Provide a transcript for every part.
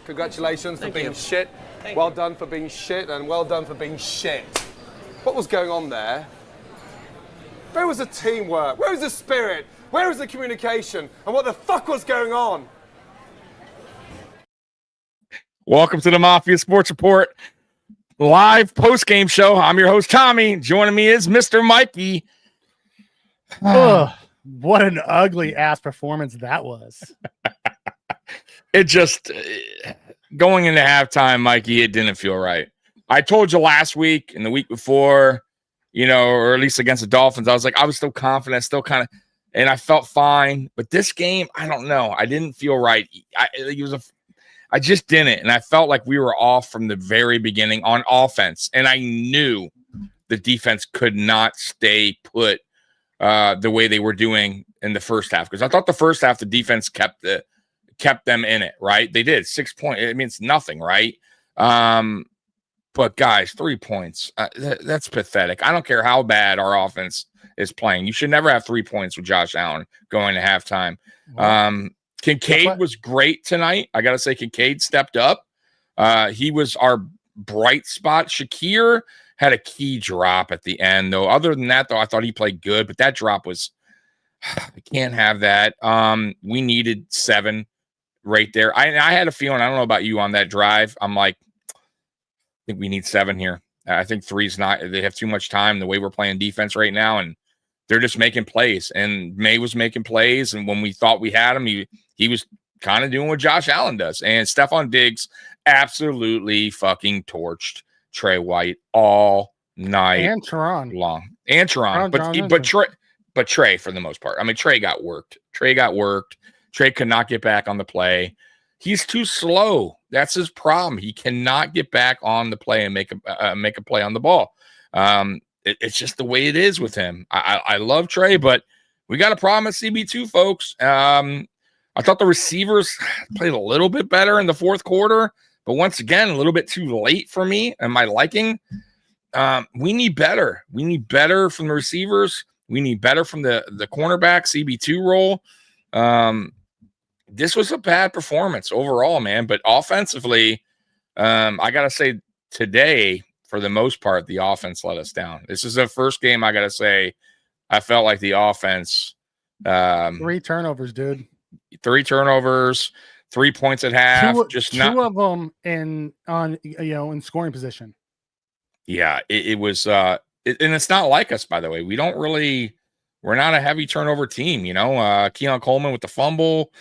Congratulations for being shit. Thank Well you. done for being shit, and well done for being shit. What was going on there? Where was the teamwork? Where was the spirit? Where was the communication? And what the fuck was going on? Welcome to the Mafia Sports Report live post-game show. I'm your host, Tommy. Joining me is Mr. Mikey. Oh, what an ugly ass performance that was. It just going into halftime, Mikey, it didn't feel right. I told you last week and the week before, or at least against the Dolphins, I was like, I was still confident, still kind of, and I felt fine. But this game, I don't know. I didn't feel right. I just didn't. And I felt like we were off from the very beginning on offense. And I knew the defense could not stay put the way they were doing in the first half. Because I thought the first half, the defense kept them in it, right? They did 6 points. I mean, it's nothing, right? But guys, 3 points. That's pathetic. I don't care how bad our offense is playing. You should never have 3 points with Josh Allen going to halftime. Kincaid was great tonight. I got to say, Kincaid stepped up. He was our bright spot. Shakir had a key drop at the end, though. Other than that, though, I thought he played good, but that drop was, I can't have that. We needed 7 right there. I had a feeling, I don't know about you on that drive. I'm like, I think we need 7 here. I think 3's not, they have too much time the way we're playing defense right now, and they're just making plays. And May was making plays, and when we thought we had him, he was kind of doing what Josh Allen does. And Stephon Diggs absolutely fucking torched Trey White all night And Teron. long. And Teron. But Trey for the most part. I mean, Trey got worked. Trey could not get back on the play. He's too slow. That's his problem. He cannot get back on the play and make a play on the ball. It's just the way it is with him. I love Trey, but we got a problem at CB2, folks. I thought the receivers played a little bit better in the fourth quarter, but once again, a little bit too late for me and my liking. We need better. We need better from the receivers. We need better from the cornerback CB2 role. This was a bad performance overall, man. But offensively, I got to say today, for the most part, the offense let us down. This is the first game I got to say I felt like the offense. 3 turnovers, dude. 3 turnovers, 3 points at half. Two of them in scoring position. Yeah, it was. And it's not like us, by the way. We're not a heavy turnover team. Keon Coleman with the fumble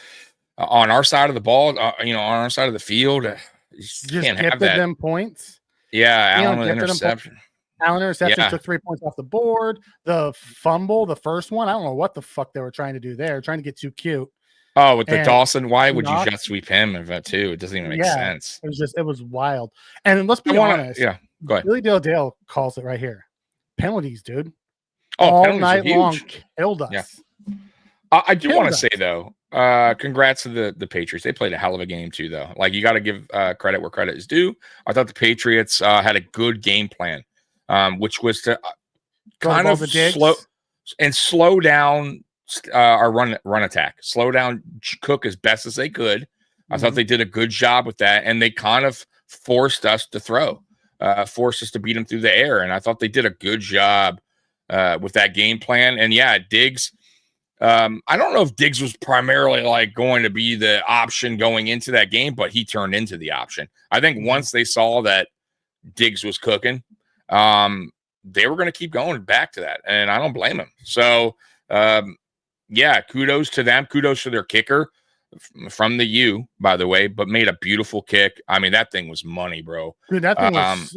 on our side of the ball. On our side of the field. You Just can't have that. them points. Yeah, Allen interception. Allen interception took 3 points off the board. The fumble, the first one, I don't know what the fuck they were trying to do there. Trying to get too cute. Oh, with the Dawson, why would you jet sweep him if that too? It doesn't even make sense. It was wild. And let's be honest. Yeah, go ahead. Billy Dale calls it right here. Penalties, dude. Oh, all night long killed us. Yeah. I do want to say though, congrats to the Patriots. They played a hell of a game too, though. Like, you got to give credit where credit is due. I thought the Patriots had a good game plan, which was to kind of slow down our run attack, slow down Cook as best as they could. I thought they did a good job with that, and they kind of forced us to throw, forced us to beat them through the air, and I thought they did a good job with that game plan. And yeah, Diggs. I don't know if Diggs was primarily like going to be the option going into that game, but he turned into the option. I think once they saw that Diggs was cooking, they were going to keep going back to that, and I don't blame him. So, yeah, kudos to them. Kudos to their kicker from the U, by the way, but made a beautiful kick. I mean, that thing was money, bro. Dude, that thing was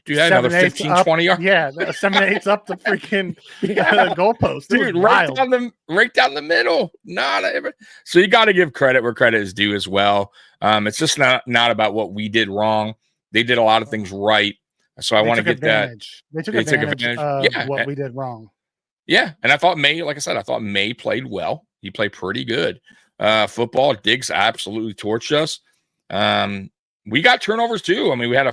dude, that another 15, 20 yards. Yeah, 7/8 up the freaking goalpost. Dude, right down the middle. So you got to give credit where credit is due as well. It's just not about what we did wrong. They did a lot of things right. So I want to get advantage. They took advantage of what we did wrong. Yeah, and I thought May, like I said, May played well. He played pretty good. Football, Diggs absolutely torched us. We got turnovers too. I mean, we had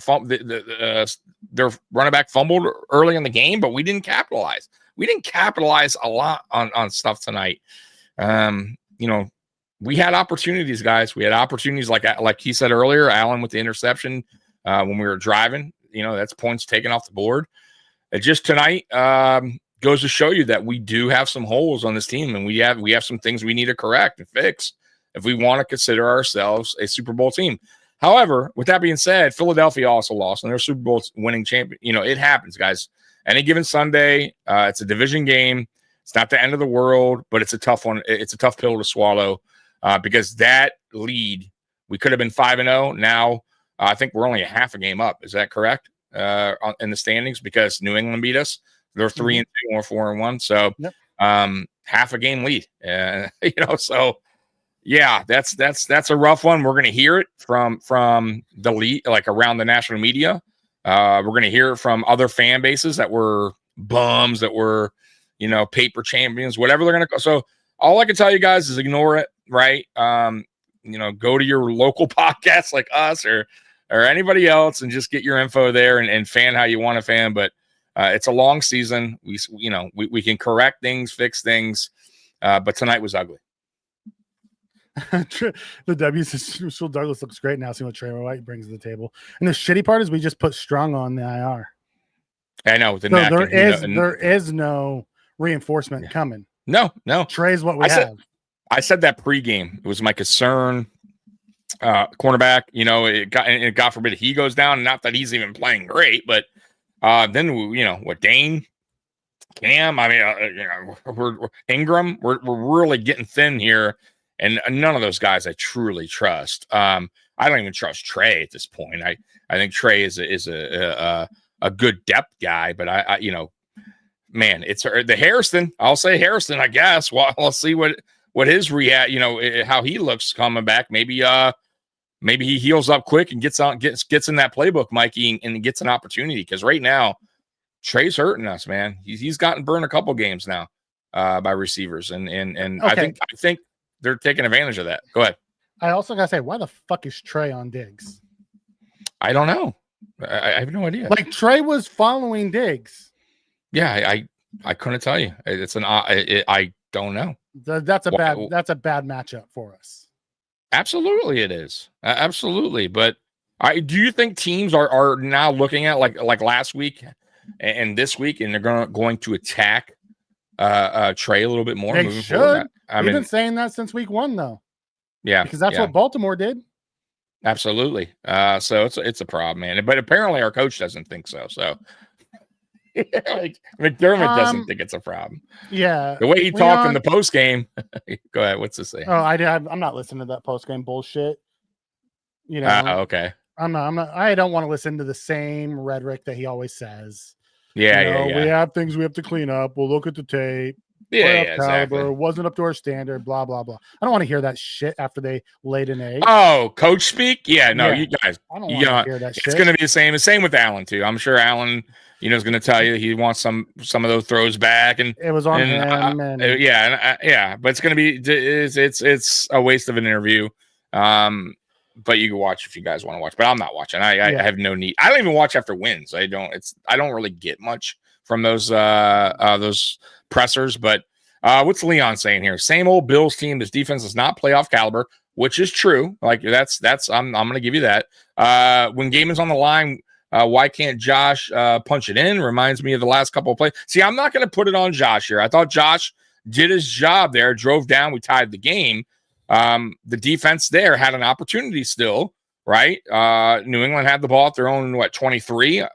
their running back fumbled early in the game, but we didn't capitalize. We didn't capitalize a lot on stuff tonight. we had opportunities, guys. We had opportunities like he said earlier, Allen with the interception when we were driving. That's points taken off the board. It just tonight goes to show you that we do have some holes on this team, and we have some things we need to correct and fix if we want to consider ourselves a Super Bowl team. However, with that being said, Philadelphia also lost, and they're Super Bowl winning champion. It happens, guys. Any given Sunday, it's a division game. It's not the end of the world, but it's a tough one. It's a tough pill to swallow because that lead, we could have been 5-0. Now, I think we're only a half a game up. Is that correct in the standings? Because New England beat us. They're 3-2, and we're 4-1. So half a game lead. So yeah, that's a rough one. We're going to hear it from the league, like around the national media. We're going to hear it from other fan bases that were bums, that were, paper champions, whatever they're going to go. So all I can tell you guys is ignore it, right? Go to your local podcasts like us or anybody else and just get your info there and fan how you want to fan. But it's a long season. We can correct things, fix things. But tonight was ugly. The W says Phil Douglas looks great now. See what Trey White brings to the table. And the shitty part is we just put Strong on the IR. I know. So there is no reinforcement coming. No. Trey's what we have. I said that pregame. It was my concern. Cornerback, God forbid he goes down. Not that he's even playing great, but then what Dane, Cam. I mean, we're Ingram. We're really getting thin here. And none of those guys I truly trust. I don't even trust Trey at this point. I think Trey is a good depth guy, but man, it's the Harrison. I'll say Harrison, I guess. Well, I'll see what his how he looks coming back. Maybe he heals up quick and gets in that playbook, Mikey, and gets an opportunity. Because right now, Trey's hurting us, man. He's gotten burned a couple games now by receivers, and okay. I think they're taking advantage of that. Go ahead. I also gotta say, why the fuck is Trey on Diggs? I don't know. I have no idea. Like Trey was following Diggs. Yeah, I couldn't tell you. I don't know. That's a bad matchup for us. Absolutely, it is. Absolutely, but do you think teams are now looking at like last week and this week, and they're going to attack Trey a little bit more? They should. Forward? We've been saying that since week 1, though. Yeah, because that's what Baltimore did. Absolutely. So it's a problem, man. But apparently our coach doesn't think so. So like McDermott doesn't think it's a problem. Yeah, the way he talked in the post game. Go ahead. What's this say? Oh, I'm not listening to that post game bullshit. Okay. I'm not. I don't want to listen to the same rhetoric that he always says. Yeah. We have things we have to clean up. We'll look at the tape. Exactly. Wasn't up to our standard. Blah blah blah. I don't want to hear that shit after they laid an egg. Oh, coach speak. Yeah, no, you guys. I don't want to hear that shit. It's going to be the same. The same with Allen too. I'm sure Allen, is going to tell you he wants some of those throws back, and it was on him. But it's going to be it's a waste of an interview. But you can watch if you guys want to watch. But I'm not watching. I have no need. I don't even watch after wins. I don't really get much from those pressers. But what's Leon saying here? Same old Bills team. This defense is not playoff caliber, which is true. Like that's I'm going to give you that. When game is on the line, why can't Josh punch it in? Reminds me of the last couple of plays. See, I'm not going to put it on Josh here. I thought Josh did his job there. Drove down. We tied the game. The defense there had an opportunity still, right? New England had the ball at their own 23.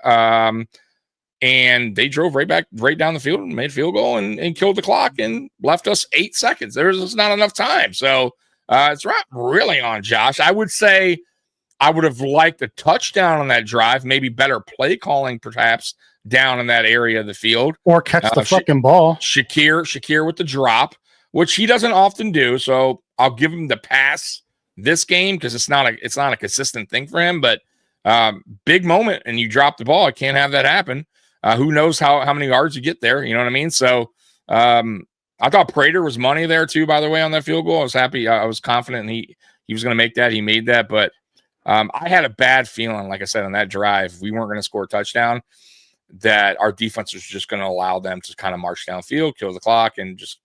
And they drove right down the field and made field goal and killed the clock and left us 8 seconds. There's just not enough time. So it's not really on Josh. I would say I would have liked a touchdown on that drive, maybe better play calling perhaps down in that area of the field. Or catch the fucking ball. Shakir with the drop, which he doesn't often do. So I'll give him the pass this game because it's not a consistent thing for him. But big moment and you drop the ball. I can't have that happen. Who knows how many yards you get there? You know what I mean? So I thought Prater was money there too, by the way, on that field goal. I was happy. I was confident he was going to make that. He made that. But I had a bad feeling, like I said, on that drive, we weren't going to score a touchdown, that our defense was just going to allow them to kind of march downfield, kill the clock, and just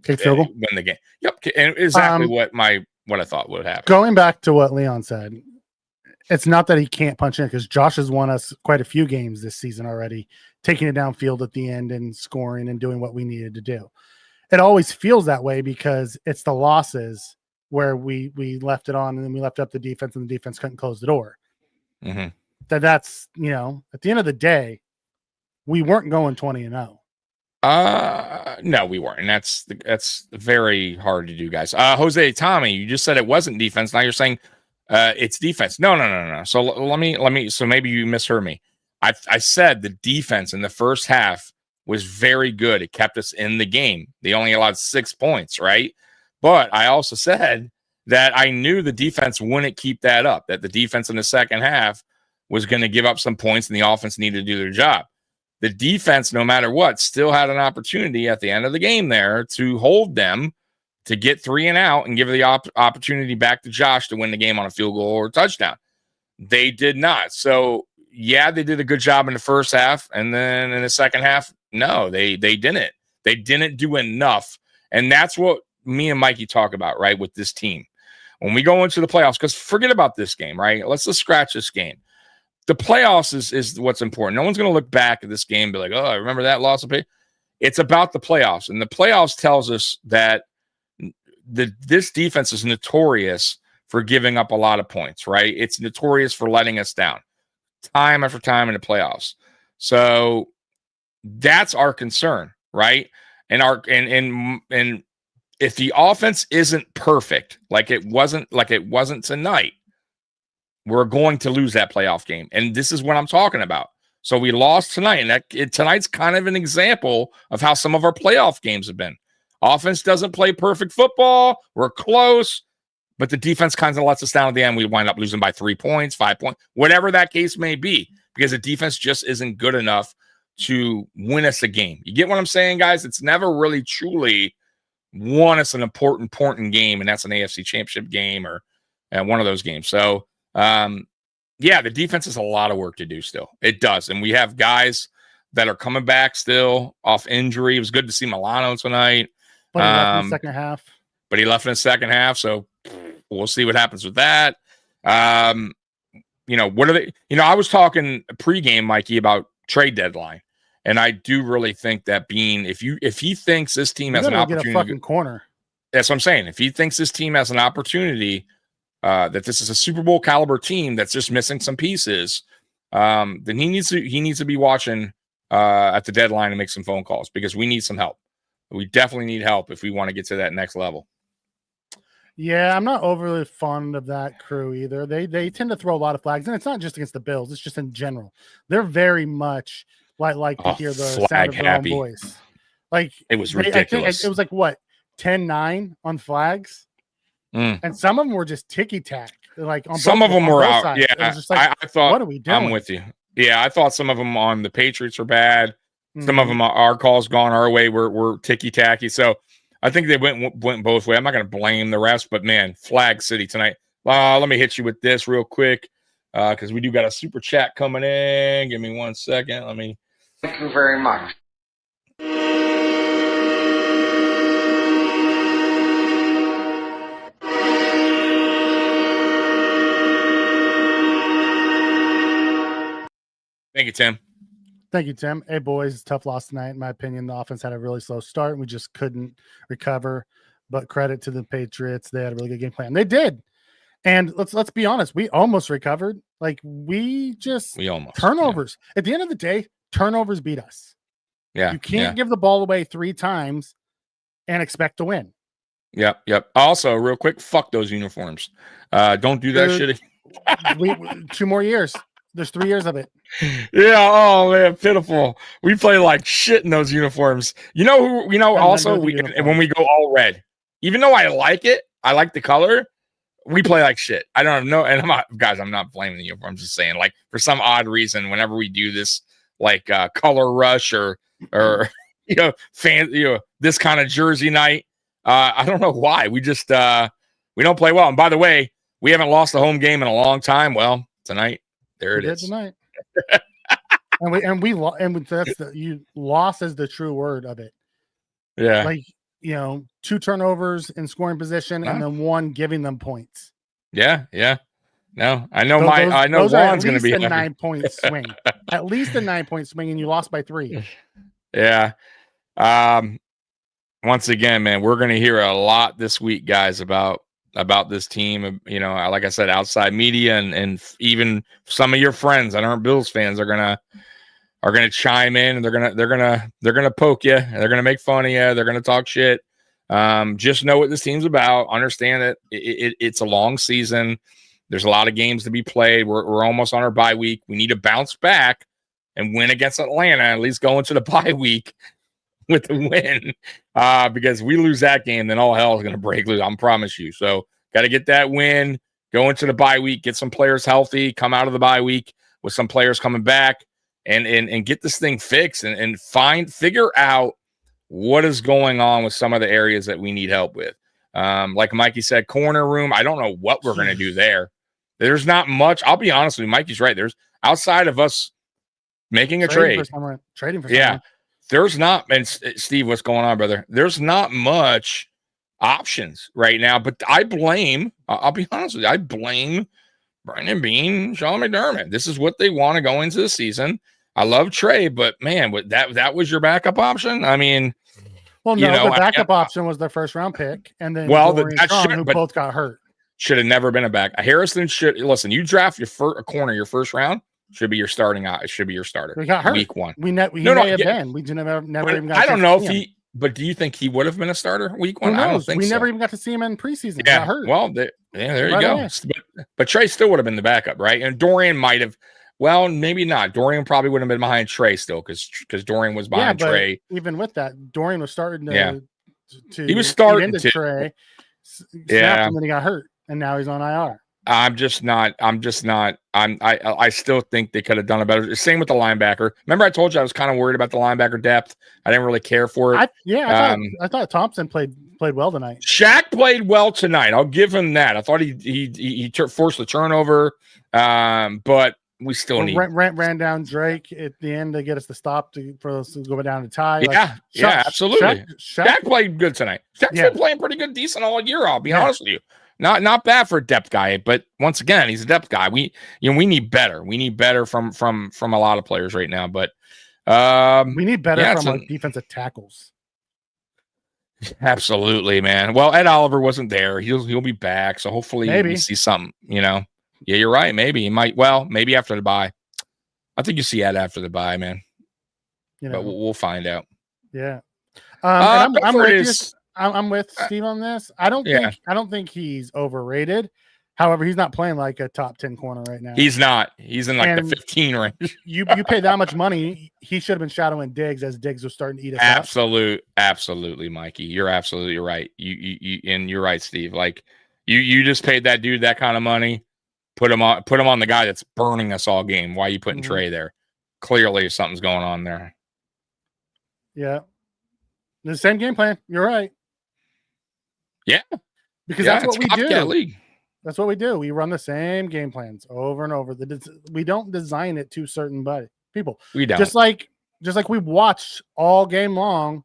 Kick field goal? win the game. Yep, and exactly what I thought would happen. Going back to what Leon said, it's not that he can't punch in, because Josh has won us quite a few games this season already, taking it downfield at the end and scoring and doing what we needed to do. It always feels that way because it's the losses where we left it on and then we left up the defense and the defense couldn't close the door. Mm-hmm. That's, at the end of the day, we weren't going 20-0. No, we weren't. And that's very hard to do, guys. Jose, Tommy, you just said it wasn't defense. Now you're saying it's defense. No. So let me. So maybe you misheard me. I said the defense in the first half was very good. It kept us in the game. They only allowed 6 points, right? But I also said that I knew the defense wouldn't keep that up. That the defense in the second half was going to give up some points, and the offense needed to do their job. The defense, no matter what, still had an opportunity at the end of the game there to hold them, to get 3 and out and give the opportunity back to Josh to win the game on a field goal or a touchdown. They did not. So, yeah, they did a good job in the first half. And then in the second half, no, they didn't. They didn't do enough. And that's what me and Mikey talk about, right, with this team. When we go into the playoffs, because forget about this game, right? Let's just scratch this game. The playoffs is what's important. No one's going to look back at this game and be like, oh, I remember that loss of pay. It's about the playoffs. And the playoffs tells us that this defense is notorious for giving up a lot of points, right? It's notorious for letting us down time after time in the playoffs. So that's our concern, right? And if the offense isn't perfect, like it wasn't tonight, we're going to lose that playoff game. And this is what I'm talking about. So we lost tonight, and tonight's kind of an example of how some of our playoff games have been. Offense doesn't play perfect football. We're close, but the defense kind of lets us down at the end. We wind up losing by 3 points, 5 points, whatever that case may be, because the defense just isn't good enough to win us a game. You get what I'm saying, guys? It's never really truly won us an important game, and that's an AFC championship game or one of those games. So, yeah, the defense has a lot of work to do still. It does. And we have guys that are coming back still off injury. It was good to see Milano tonight. But he left in the second half. But he left in the second half, so we'll see what happens with that. What are they? I was talking pregame, Mikey, about trade deadline, and I do really think that if he thinks this team has an opportunity, get a fucking corner. That's what I'm saying. If he thinks this team has an opportunity, that this is a Super Bowl caliber team that's just missing some pieces, then he needs to be watching at the deadline and make some phone calls, because we need some help. We definitely need help if we want to get to that next level. Yeah, I'm not overly fond of that crew either. They tend to throw a lot of flags, and it's not just against the Bills. It's just in general. They're very much like to hear the sound of their own voice. Like, it was ridiculous. I think it was like, what, 10-9 on flags? And some of them were just ticky-tack. Like some of them were out. Sides. Yeah, it was just like, I thought, what are we doing? I'm with you. Yeah, I thought some of them on the Patriots were bad. Some of them, our calls gone our way, were ticky-tacky. So I think they went both ways. I'm not going to blame the rest, but, man, Flag City tonight. Let me hit you with this real quick, because we do got a super chat coming in. Give me 1 second. Thank you very much. Thank you, Tim. Thank you, Tim. Hey, boys, tough loss tonight. In my opinion, the offense had a really slow start, and we just couldn't recover. But credit to the Patriots. They had a really good game plan. They did. And let's be honest. We almost recovered. Like, we almost turnovers. Yeah. At the end of the day, turnovers beat us. Yeah. You can't give the ball away 3 times and expect to win. Yep. Also, real quick, fuck those uniforms. Don't do that shit. 2 more years. There's 3 years of it. Yeah. Oh man, pitiful. We play like shit in those uniforms. Also, when we go all red, even though I like it, I like the color, we play like shit. I don't know. And I'm not blaming the uniform. I'm just saying, like, for some odd reason, whenever we do this, like, color rush or this kind of jersey night, I don't know why. We just, we don't play well. And by the way, we haven't lost a home game in a long time. Well, tonight, there it is. Tonight. and we lost as the true word of it. Yeah. Like, 2 turnovers in scoring position and then 1 giving them points. Yeah. No, I know those Juan's going to be a 9-point swing. At least a 9-point swing, and you lost by 3. Yeah. Once again, man, we're going to hear a lot this week, guys, about this team. Like I said, outside media and even some of your friends that aren't Bills fans are gonna chime in, and they're gonna poke you. They're gonna make fun of you. They're gonna talk shit. Just know what this team's about. Understand that it's a long season. There's a lot of games to be played. We're almost on our bye week. We need to bounce back and win against Atlanta. At least go into the bye week with a win. Because we lose that game, then all hell is going to break loose. I promise you. So got to get that win. Go into the bye week. Get some players healthy. Come out of the bye week with some players coming back, and get this thing fixed and figure out what is going on with some of the areas that we need help with. Like Mikey said, corner room. I don't know what we're going to do there. There's not much. I'll be honest with you. Mikey's right. There's outside of us making a trade. Trading for someone. Yeah. There's not, and Steve, what's going on, brother? There's not much options right now, but I'll be honest with you. I blame Brandon Beane, Sean McDermott. This is what they want to go into the season. I love Trey, but man, that was your backup option. I mean, well, no, the backup option was their first round pick, and then who both got hurt. Should have never been a back. Harrison should listen. You draft a corner your first round. Should be your starting. It should be your starter. We got hurt week 1. We may have been. We never even got. I don't know if he. But do you think he would have been a starter week 1? I don't think we so. never even got to see him in preseason. Yeah. Got hurt. Well, there you go. But Trey still would have been the backup, right? And Dorian might have. Well, maybe not. Dorian probably would have been behind Trey still because Dorian was behind Trey. Even with that, Dorian was starting to. Yeah. He was starting to Trey. Yeah. And then he got hurt, and now he's on IR. I still think they could have done it better. Same with the linebacker. Remember I told you I was kind of worried about the linebacker depth. I didn't really care for it. I thought Thompson played well tonight. Shaq played well tonight. I'll give him that. I thought he forced the turnover. But we still need ran down Drake at the end to get us to stop for us to go down to tie. Yeah, absolutely. Shaq played good tonight. Shaq's been playing pretty good, decent all year. I'll be honest with you. Not bad for a depth guy, but once again, he's a depth guy. We need better. We need better from a lot of players right now. But we need better from our defensive tackles. Absolutely, man. Well, Ed Oliver wasn't there. He'll be back, so hopefully we see something. Yeah, you're right. Maybe he might. Well, maybe after the bye. I think you see Ed after the bye, man. But we'll find out. Yeah. I'm with Steve on this. I don't think he's overrated. However, he's not playing like a top 10 corner right now. He's not. He's in like the 15 range. You pay that much money, he should have been shadowing Diggs as Diggs was starting to eat us up. Absolutely, Mikey. You're absolutely right. And you're right, Steve. Like you just paid that dude that kind of money. Put him on the guy that's burning us all game. Why are you putting Trey there? Clearly something's going on there. Yeah. The same game plan. You're right. Yeah. Because that's what we do. League. That's what we do. We run the same game plans over and over. We don't design it to certain people. We don't. Just like we watched all game long,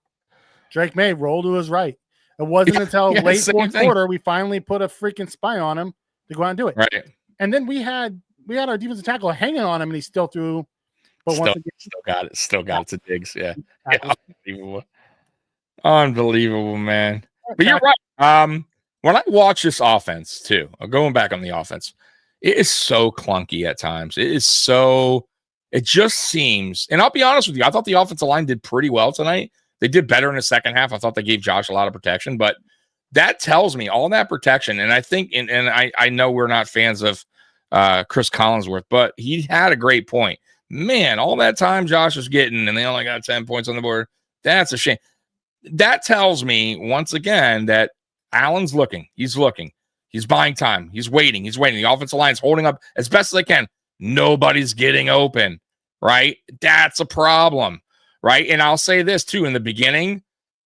Drake May roll to his right. It wasn't until late fourth quarter we finally put a freaking spy on him to go out and do it. Right. And then we had our defensive tackle hanging on him, and he still threw. But Still got it to Diggs. Yeah. Unbelievable, man. But you're right. When I watch this offense too, going back on the offense, it is so clunky at times. It just seems, and I'll be honest with you, I thought the offensive line did pretty well tonight. They did better in the second half. I thought they gave Josh a lot of protection, but that tells me all that protection. And I think, and I know we're not fans of Chris Collinsworth, but he had a great point. Man, all that time Josh was getting, and they only got 10 points on the board. That's a shame. That tells me once again that Allen's looking. He's looking. He's buying time. He's waiting. The offensive line's holding up as best as they can. Nobody's getting open, right? That's a problem, right? And I'll say this too. In the beginning,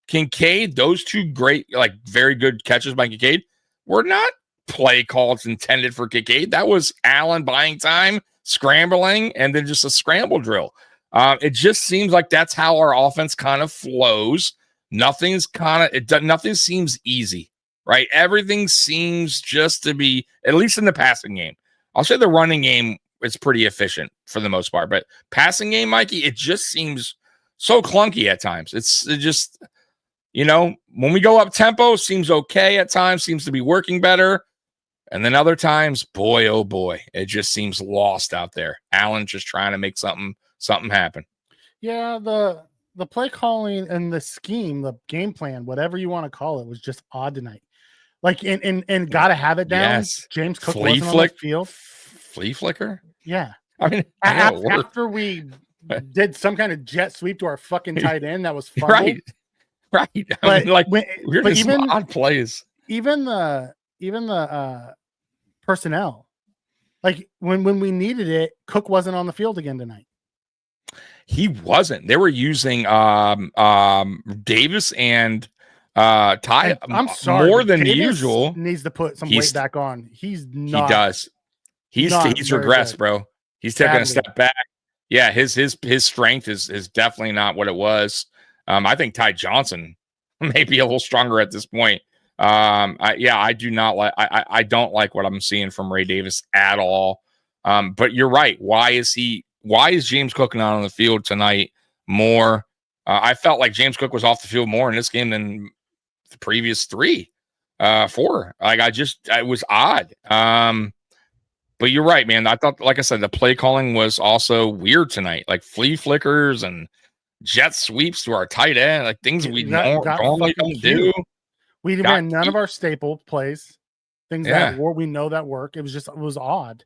Kincaid, those two great, very good catches by Kincaid were not play calls intended for Kincaid. That was Allen buying time, scrambling, and then just a scramble drill. It just seems like that's how our offense kind of flows. nothing seems easy, right? Everything seems just to be, at least in the passing game. I'll say the running game is pretty efficient for the most part, but passing game, Mikey, it just seems so clunky at times. It just, when we go up tempo, seems okay at times, seems to be working better. And then other times, boy, oh boy, it just seems lost out there. Allen just trying to make something happen. Yeah, the play calling and the scheme, the game plan, whatever you want to call it, was just odd tonight. Like, and gotta have it down. Yes. James Cook wasn't on the field. Flea flicker? Yeah. I mean, after we did some kind of jet sweep to our fucking tight end that was fumbled. Right. But, we're just even odd plays. Even the personnel, like when we needed it, Cook wasn't on the field again tonight. He wasn't. They were using Davis and Ty. I'm sorry, more than Davis usual. Needs to put some weight back on. He's not. He does. He's regressed, good. Bro. He's taking a step back. Yeah, his strength is definitely not what it was. I think Ty Johnson may be a little stronger at this point. I do not like. I don't like what I'm seeing from Ray Davis at all. But you're right. Why is James Cook not on the field tonight more? I felt like James Cook was off the field more in this game than the previous 4. It was odd. But you're right, man. I thought, like I said, the play calling was also weird tonight, like flea flickers and jet sweeps to our tight end, like things we normally don't do. We ran none of our staple plays, things that we know that work. It was odd.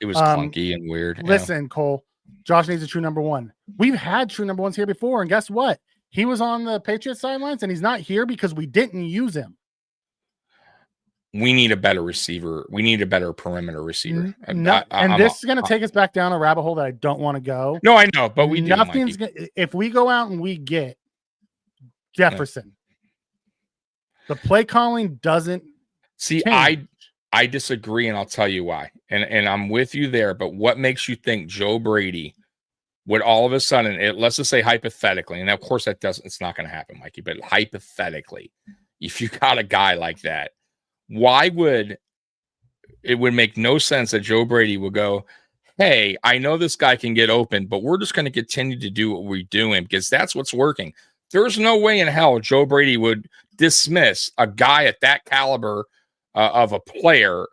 It was clunky and weird. Listen, Cole, Josh needs a true number one. We've had true number ones here before, and guess what? He was on the Patriots sidelines, and he's not here because we didn't use him. We need a better receiver. We need a better perimeter receiver. This is going to take us back down a rabbit hole that I don't want to go. No, I know, but if we go out and we get Jefferson, the play calling doesn't change. I disagree, and I'll tell you why. And I'm with you there, but what makes you think Joe Brady would all of a sudden, let's just say hypothetically, and of course it's not going to happen, Mikey, but hypothetically, if you got a guy like that, why would it make no sense that Joe Brady would go, hey, I know this guy can get open, but we're just going to continue to do what we're doing because that's what's working. There's no way in hell Joe Brady would dismiss a guy at that caliber of a player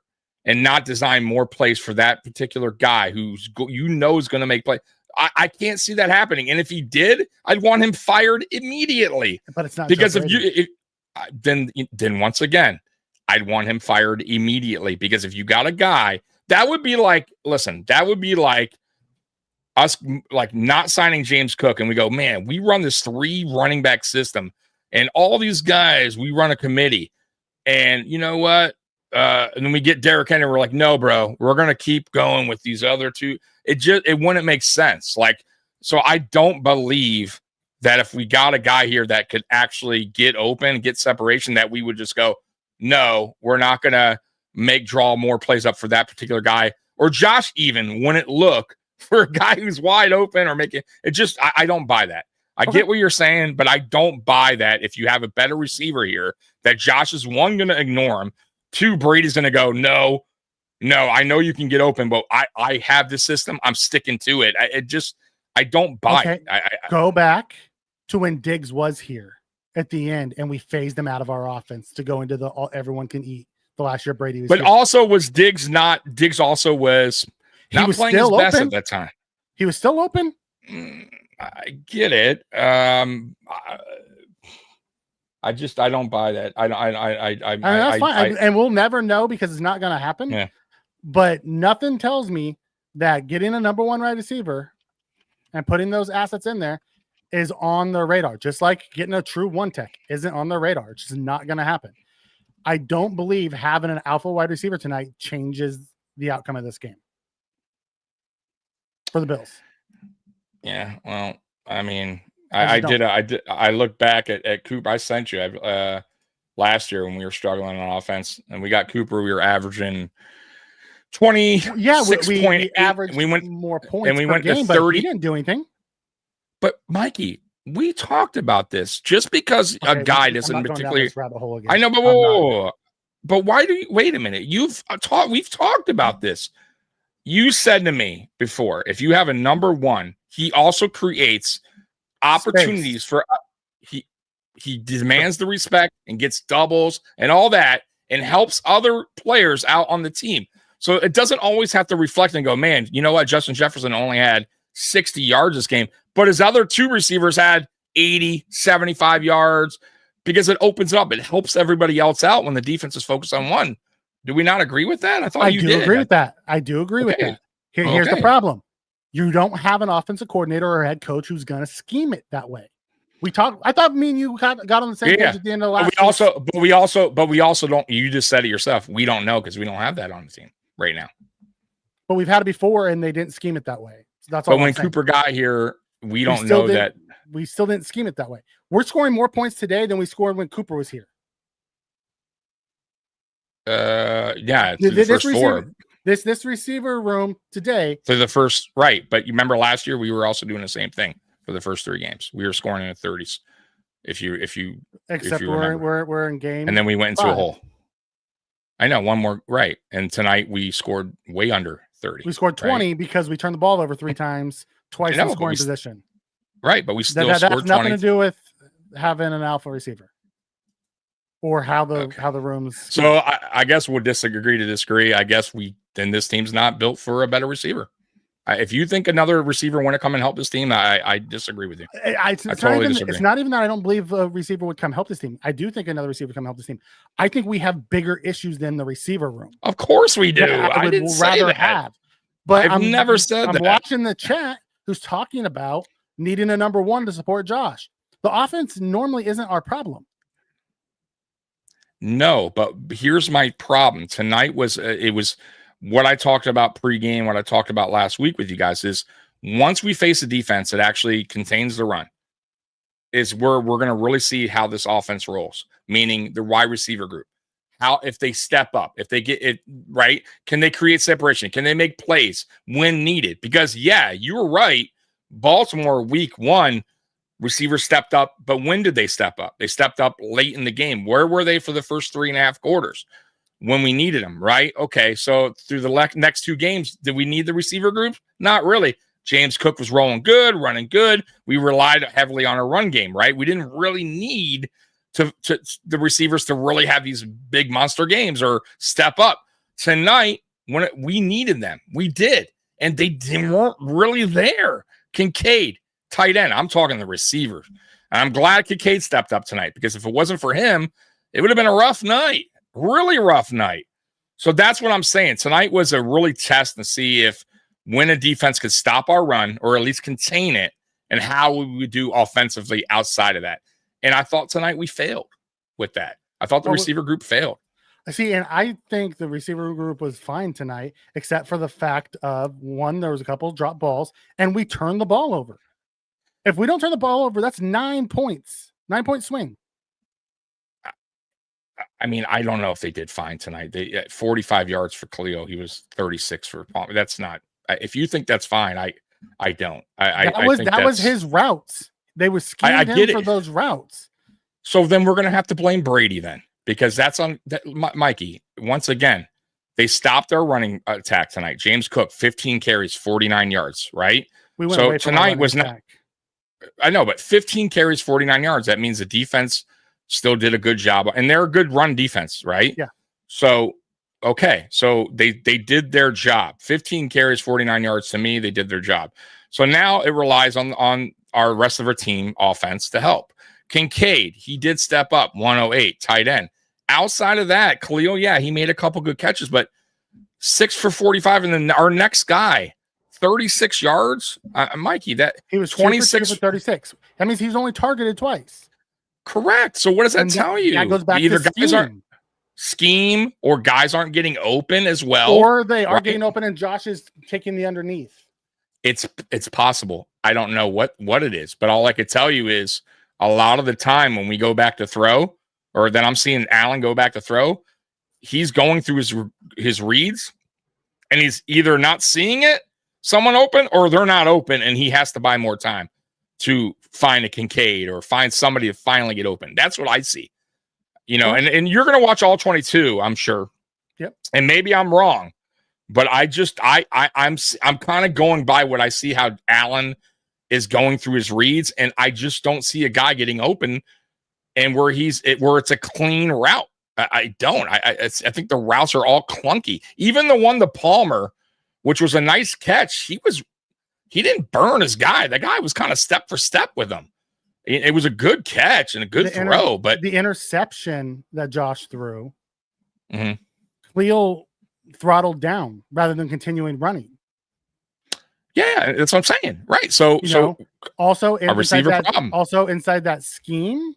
and not design more plays for that particular guy who's is going to make play. I can't see that happening. And if he did, I'd want him fired immediately. But it's not because then once again, I'd want him fired immediately because if you got a guy, that would be like us like not signing James Cook and we go, man, we run this 3 running back system and all these guys, we run a committee and you know what? And then we get Derrick Henry. We're like, no, bro, we're going to keep going with these other 2. It wouldn't make sense. Like, so I don't believe that if we got a guy here that could actually get open, get separation, that we would just go, no, we're not going to draw more plays up for that particular guy. Or Josh even wouldn't look for a guy who's wide open or making it just, I don't buy that. I get what you're saying, but I don't buy that if you have a better receiver here, that Josh is 1, going to ignore him. 2, Brady's going to go, no, I know you can get open, but I have this system. I'm sticking to it. I don't buy it. Go back to when Diggs was here at the end and we phased him out of our offense to go into the everyone can eat the last year Brady was but here. Also was Diggs also was not playing his best at that time. He was still open. I get it. I don't buy that. That's fine. And we'll never know because it's not going to happen. Yeah. But nothing tells me that getting a number 1 wide receiver and putting those assets in there is on the radar, just like getting a true 1 tech isn't on the radar. It's just not going to happen. I don't believe having an alpha wide receiver tonight changes the outcome of this game for the Bills. Yeah. Well, I mean, I looked back at Cooper. I sent you last year when we were struggling on offense and we got Cooper. We were averaging 20. Yeah. We averaged more points and we went game, to 30. But he didn't do anything. But Mikey, We talked about this. Just because a guy doesn't particularly rabbit hole again. I know, but why do you wait a minute? We've talked about this. You said to me before, if you have a number one, he also creates opportunities for he demands the respect and gets doubles and all that and helps other players out on the team. So it doesn't always have to reflect and go, man, you know what? Justin Jefferson only had 60 yards this game, but his other two receivers had 80, 75 yards because it opens up. It helps everybody else out when the defense is focused on one. Do we not agree with that? I thought you did. I do agree with that. I do agree with that. Here's the problem. You don't have an offensive coordinator or a head coach who's going to scheme it that way. I thought me and you got on the same page at the end of the last But we also don't, you just said it yourself. We don't know because we don't have that on the team right now. But we've had it before and they didn't scheme it that way. So that's all. But when Cooper got here, we don't know that. We still didn't scheme it that way. We're scoring more points today than we scored when Cooper was here. Yeah. This receiver room today. For the first, right. But you remember last year, we were also doing the same thing for the first 3 games. We were scoring in the 30s. Except we're in game. And then we went into a hole. I know, one more, right. And tonight we scored way under 30. We scored 20 because we turned the ball over 3 times, twice in scoring position. Right, but we still scored 20. That has nothing to do with having an alpha receiver or how the rooms. So I guess we'll disagree to disagree. I guess then this team's not built for a better receiver. If you think another receiver want to come and help this team, I disagree with you. I totally disagree. It's not even that I don't believe a receiver would come help this team. I do think another receiver would come help this team. I think we have bigger issues than the receiver room. Of course we do. I didn't rather say that. But I've never said that. I'm watching the chat who's talking about needing a number one to support Josh. The offense normally isn't our problem. No, but here's my problem. Tonight was what I talked about pregame, what I talked about last week with you guys is once we face a defense that actually contains the run, is where we're going to really see how this offense rolls, meaning the wide receiver group. How, if they step up, if they get it right, can they create separation? Can they make plays when needed? Because, yeah, you were right. Baltimore week 1, receivers stepped up, but when did they step up? They stepped up late in the game. Where were they for the first 3.5 quarters? When we needed them, right? Okay, so through the next 2 games, did we need the receiver group? Not really. James Cook was rolling good, running good. We relied heavily on a run game, right? We didn't really need to the receivers to really have these big monster games or step up. Tonight, when we needed them, we did, and they weren't really there. Kincaid, tight end. I'm talking the receivers. And I'm glad Kincaid stepped up tonight because if it wasn't for him, it would have been a rough night. Really rough night. So that's what I'm saying. Tonight was a really test to see if when a defense could stop our run or at least contain it and how we would do offensively outside of that. And I thought tonight we failed with that. I thought the receiver group failed. I see, and I think the receiver group was fine tonight, except for the fact of, one, there was a couple of drop balls, and we turned the ball over. If we don't turn the ball over, that's 9 points. 9-point swing. I mean, I don't know if they did fine tonight. They 45 yards for Khalil. He was 36 for Palmer. That's not. If you think that's fine, I don't. That was his routes. They were scheming him for those routes. So then we're going to have to blame Brady then, because that's on Mikey. Once again, they stopped their running attack tonight. James Cook, 15 carries, 49 yards. Right. So tonight was not. I know, but 15 carries, 49 yards. That means the defense still did a good job, and they're a good run defense, right? Yeah. So, okay. So they did their job. 15 carries, 49 yards. To me, they did their job. So now it relies on our rest of our team offense to help. Kincaid, he did step up, 108, tight end. Outside of that, Khalil, yeah, he made a couple good catches, but 6 for 45. And then our next guy, 36 yards. Mikey, that he was 26 for 36. That means he's only targeted twice. Correct. So what does that tell you? That goes back either to guys aren't scheme or guys aren't getting open as well, or they are getting open and Josh is taking the underneath. It's possible. I don't know what it is, but all I could tell you is a lot of the time when we go back to throw, or then I'm seeing Allen go back to throw, he's going through his reads, and he's either not seeing someone open, or they're not open, and he has to buy more time to find a Kincaid or find somebody to finally get open. That's what I see. And you're going to watch all 22, I'm sure. Yep. And maybe I'm wrong, but I'm kind of going by what I see how Allen is going through his reads, and I just don't see a guy getting open and where it's a clean route. I don't. I think the routes are all clunky. Even the one to Palmer, which was a nice catch, he didn't burn his guy. The guy was kind of step for step with him. It was a good catch and a good throw, but the interception that Josh threw, mm-hmm. throttled down rather than continuing running. Yeah, that's what I'm saying. Right. So also a receiver problem. Also inside that scheme,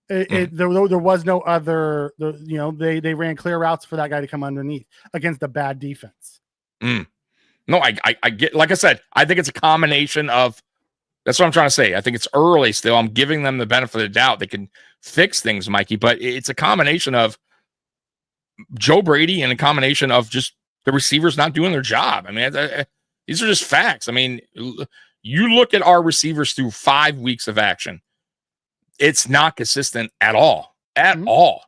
there was no other. They ran clear routes for that guy to come underneath against the bad defense. No, I get. Like I said, I think it's a combination of. That's what I'm trying to say. I think it's early still. I'm giving them the benefit of the doubt. They can fix things, Mikey, but it's a combination of Joe Brady and a combination of just the receivers not doing their job. I mean, these are just facts. I mean, you look at our receivers through 5 weeks of action. It's not consistent at all. All.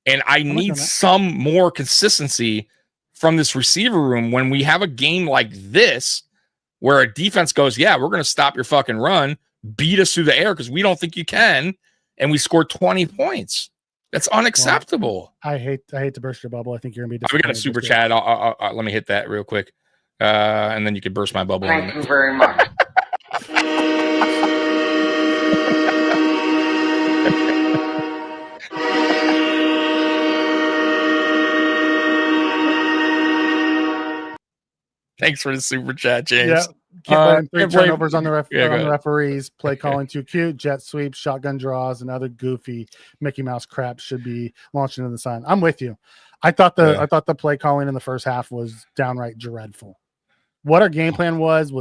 And I need some more consistency from this receiver room when we have a game like this where a defense goes, yeah, we're going to stop your fucking run, beat us through the air because we don't think you can, and we scored 20 points. That's unacceptable. Well, I hate to burst your bubble. I think you're going to be we got a super chat. Let me hit that real quick, and then you can burst my bubble. Thank you very much. Thanks for the super chat, James. Yeah. Can't blame 3 turnovers on the referees. Play calling too cute. Jet sweeps, shotgun draws, and other goofy Mickey Mouse crap should be launched into the sun. I'm with you. I thought the play calling in the first half was downright dreadful. What our game plan was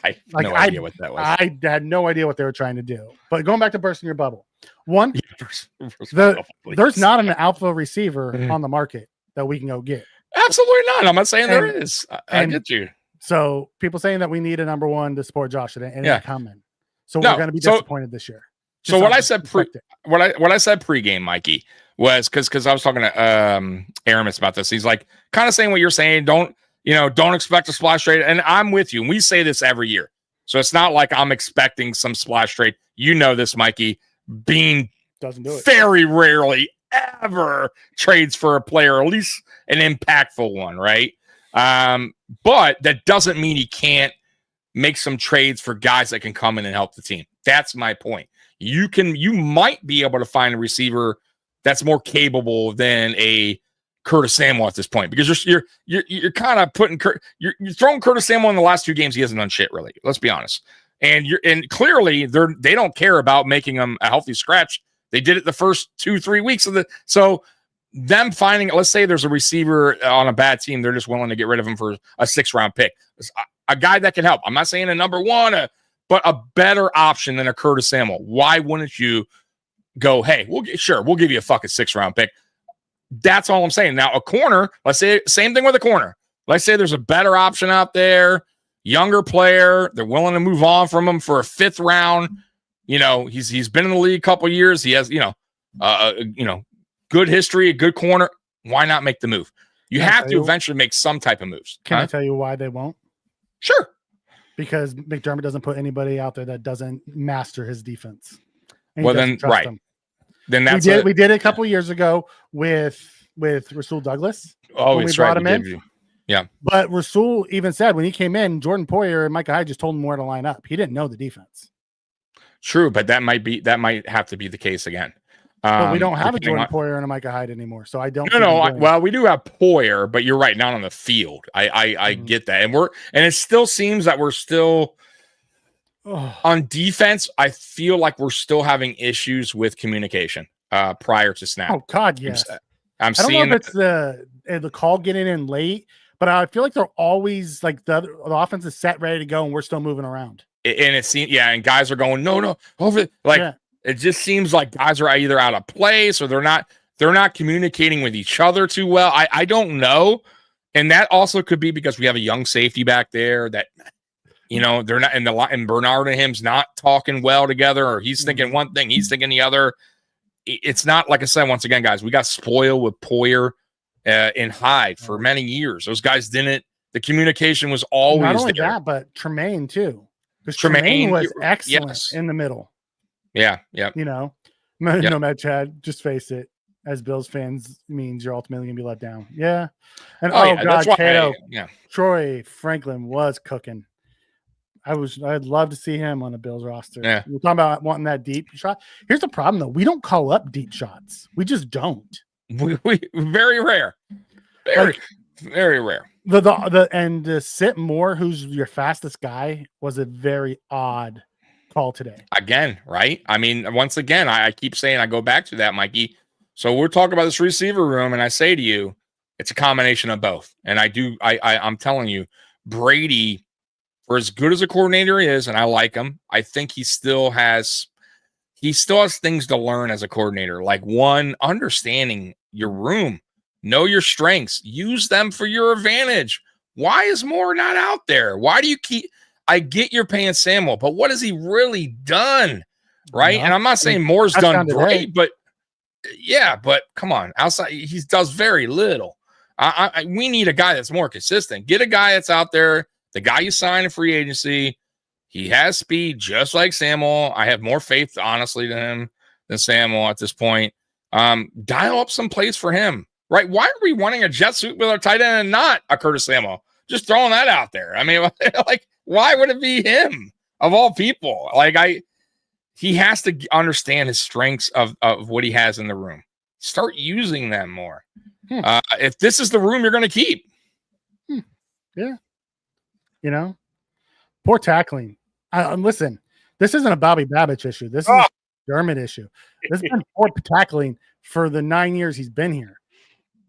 I have no idea what that was. I had no idea what they were trying to do. But going back to bursting your bubble, there's not an alpha receiver on the market that we can go get. Absolutely not. I'm not saying there is. I get you. So people saying that we need a number one to support Josh, and it's coming. So we're going to be disappointed this year. So what I said pregame, Mikey, was because I was talking to Aramis about this. He's like kind of saying what you're saying. Don't expect a splash trade. And I'm with you. And we say this every year. So it's not like I'm expecting some splash trade. You know this, Mikey. Bean doesn't do it. Very rarely ever trades for a player, at least an impactful one, right? But that doesn't mean he can't make some trades for guys that can come in and help the team. That's my point. You might be able to find a receiver that's more capable than a Curtis Samuel at this point, because you're kind of putting you're throwing Curtis Samuel in the last 2 games. He hasn't done shit really. Let's be honest. And clearly they don't care about making him a healthy scratch. They did it the first 2-3 weeks of so them finding, let's say there's a receiver on a bad team, they're just willing to get rid of him for a 6th-round pick. A guy that can help. I'm not saying a number one, but a better option than a Curtis Samuel. Why wouldn't you go, hey, we'll give you a fucking 6th-round pick? That's all I'm saying. Now, a corner, let's say, same thing with a corner. Let's say there's a better option out there, younger player. They're willing to move on from him for a 5th round. He's been in the league a couple of years. He has, good history, a good corner. Why not make the move? You have to eventually make some type of moves. Can I tell you why they won't? Sure. Because McDermott doesn't put anybody out there that doesn't master his defense. Well, then, right. Him. Then that's we did it a couple of years ago with Rasul Douglas. Oh, it's right. Brought him in. Yeah. But Rasul even said when he came in, Jordan Poyer and Micah Hyde just told him where to line up. He didn't know the defense. True, but that might have to be the case again. But we don't have a Jordan Poyer and a Micah Hyde anymore, so I don't. Well, we do have Poyer, but you're right, not on the field. I get that, and it still seems that we're still on defense. I feel like we're still having issues with communication prior to snap. Oh God, yes. I don't know if it's the call getting in late, but I feel like they're always like the offense is set, ready to go, and we're still moving around. And it seems, and guys are going, no, over It just seems like guys are either out of place or they're not communicating with each other too well. I don't know. And that also could be because we have a young safety back there that, they're not in the line, and Bernard and him's not talking well together, or he's thinking one thing, he's thinking the other. It's not, like I said, once again, guys, we got spoiled with Poyer and Hyde for many years. Those guys didn't. The communication was always not only there. that, but Tremaine too. Because Tremaine was excellent in the middle. Yeah. No, Matt Chad, just face it. As Bills fans, means you're ultimately gonna be let down. Yeah, and God, Cato, Troy Franklin was cooking. I'd love to see him on the Bills roster. Yeah. We're talking about wanting that deep shot. Here's the problem, though. We don't call up deep shots. We just don't. We very rare. Very rare. The sit Moore, who's your fastest guy, was a very odd call today. Again, right? I mean, once again, I keep saying, I go back to that, Mikey. So we're talking about this receiver room, and I say to you, it's a combination of both. And I'm telling you, Brady, for as good as a coordinator is, and I like him, I think he still has things to learn as a coordinator. Like, one, understanding your room, know your strengths, use them for your advantage. Why is Moore not out there? Why do you keep? I get you're paying Samuel, but what has he really done? Right? And I'm not saying Moore's done great, but come on, outside he does very little. We need a guy that's more consistent. Get a guy that's out there. The guy you sign in free agency, he has speed just like Samuel. I have more faith, honestly, to him than Samuel at this point. Dial up some plays for him, right? Why are we wanting a jet suit with our tight end and not a Curtis Samuel? Just throwing that out there. I mean, like, why would it be him of all people? He has to understand his strengths of what he has in the room. Start using them more. If this is the room you're going to keep. Yeah. Poor tackling. Listen, this isn't a Bobby Babich issue. This is a Dermott issue. This has been poor tackling for the 9 years he's been here.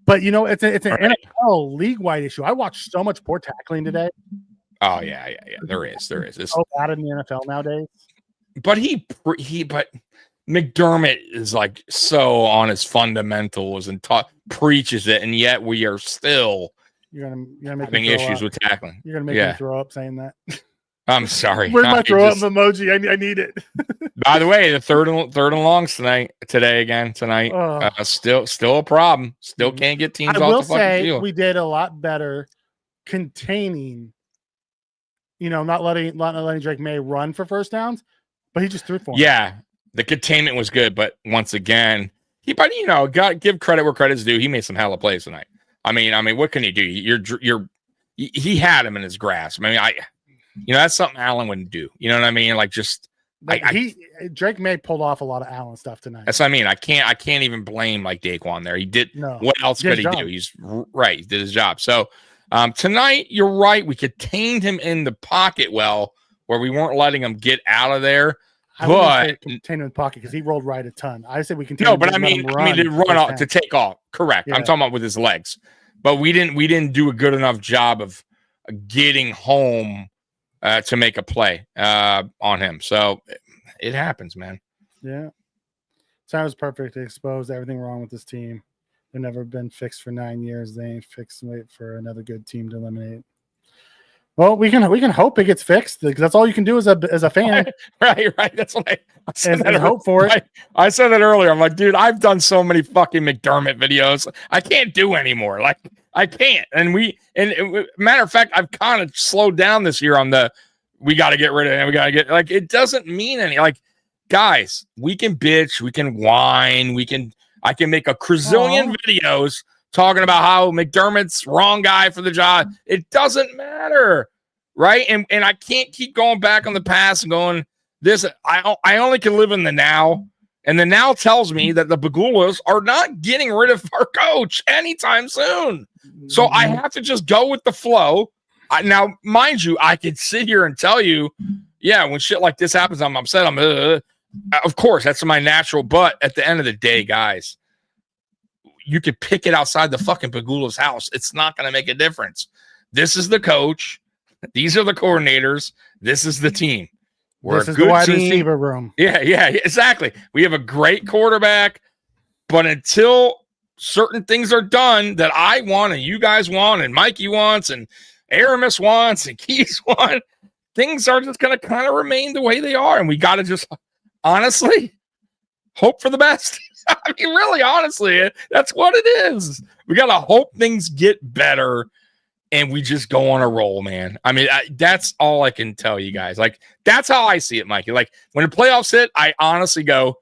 But, it's an NFL league-wide issue. I watched so much poor tackling today. Oh, yeah. There is. It's so bad in the NFL nowadays. But but McDermott is like so on his fundamentals and preaches it, and yet we are still you're gonna make having issues with tackling. You're gonna make me throw up saying that. I'm sorry. Where's my throw up emoji? I need it. By the way, the third and longs tonight. Still a problem. Still can't get teams off the fucking field. We did a lot better containing. Not letting Drake May run for first downs, but he just threw for him. Yeah, the containment was good, but once again, got give credit where credit's due. He made some hella plays tonight. I mean, what can he do? He had him in his grasp. I mean, that's something Allen wouldn't do. You know what I mean? Like, just Drake May pulled off a lot of Allen stuff tonight. That's what I mean. I can't even blame Daquan there. He did. No. What else could he do? He's right. He did his job. So tonight, you're right. We contained him in the pocket well, where we weren't letting him get out of there. But contained him in the pocket because he rolled right a ton. I said we contained. No, but I mean to run off to take off. Correct. Yeah. I'm talking about with his legs. But we didn't do a good enough job of getting home to make a play on him. So it happens, man. Yeah. Sounds perfect. They exposed everything wrong with this team. They've never been fixed for 9 years. They ain't fixed. Wait for another good team to eliminate. Well, we can hope it gets fixed because that's all you can do as a fan. Right. That's what I said. And hope for it. I said that earlier. I'm like, dude, I've done so many fucking McDermott videos. I can't do anymore. Like, I can't. And matter of fact, I've kind of slowed down this year on we got to get rid of him. We got to get it doesn't mean any. Like, guys, we can bitch, we can whine, I can make a gazillion videos talking about how McDermott's wrong guy for the job. It doesn't matter, right? And I can't keep going back on the past and going this. I only can live in the now, and the now tells me that the Bagulas are not getting rid of our coach anytime soon. So I have to just go with the flow. Now, mind you, I could sit here and tell you, yeah, when shit like this happens, I'm upset. Of course, that's my natural. But at the end of the day, guys, you could pick it outside the fucking Pagula's house. It's not going to make a difference. This is the coach. These are the coordinators. This is the team. This is the wide receiver room. Yeah, exactly. We have a great quarterback, but until certain things are done that I want and you guys want and Mikey wants and Aramis wants and Keys want, things are just going to kind of remain the way they are. And we got to just honestly hope for the best. I mean, really, honestly, that's what it is. We got to hope things get better and we just go on a roll, man. I mean, that's all I can tell you guys. Like, that's how I see it, Mikey. Like, when the playoffs hit, I honestly go,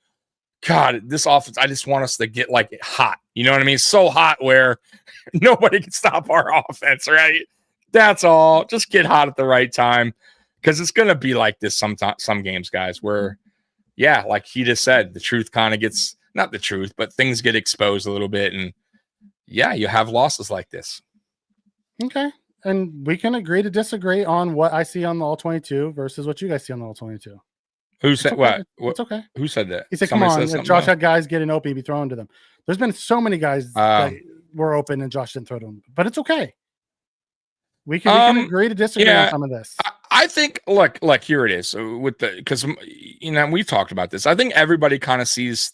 God, this offense, I just want us to get like hot. You know what I mean? So hot where nobody can stop our offense, right? That's all. Just get hot at the right time because it's going to be like this some games, guys, where, yeah, like he just said, the truth kind of gets, not the truth, but things get exposed a little bit. And yeah, you have losses like this. Okay. And we can agree to disagree on what I see on the All-22 versus what you guys see on the All-22. Who said okay. what? It's okay. Who said that? He said, come on, if Josh had guys getting open, he'd be throwing to them. There's been so many guys that were open and Josh didn't throw to them. But it's okay. We can agree to disagree on some of this. I think, look, here it is. With because, you know, we've talked about this. I think everybody kind of sees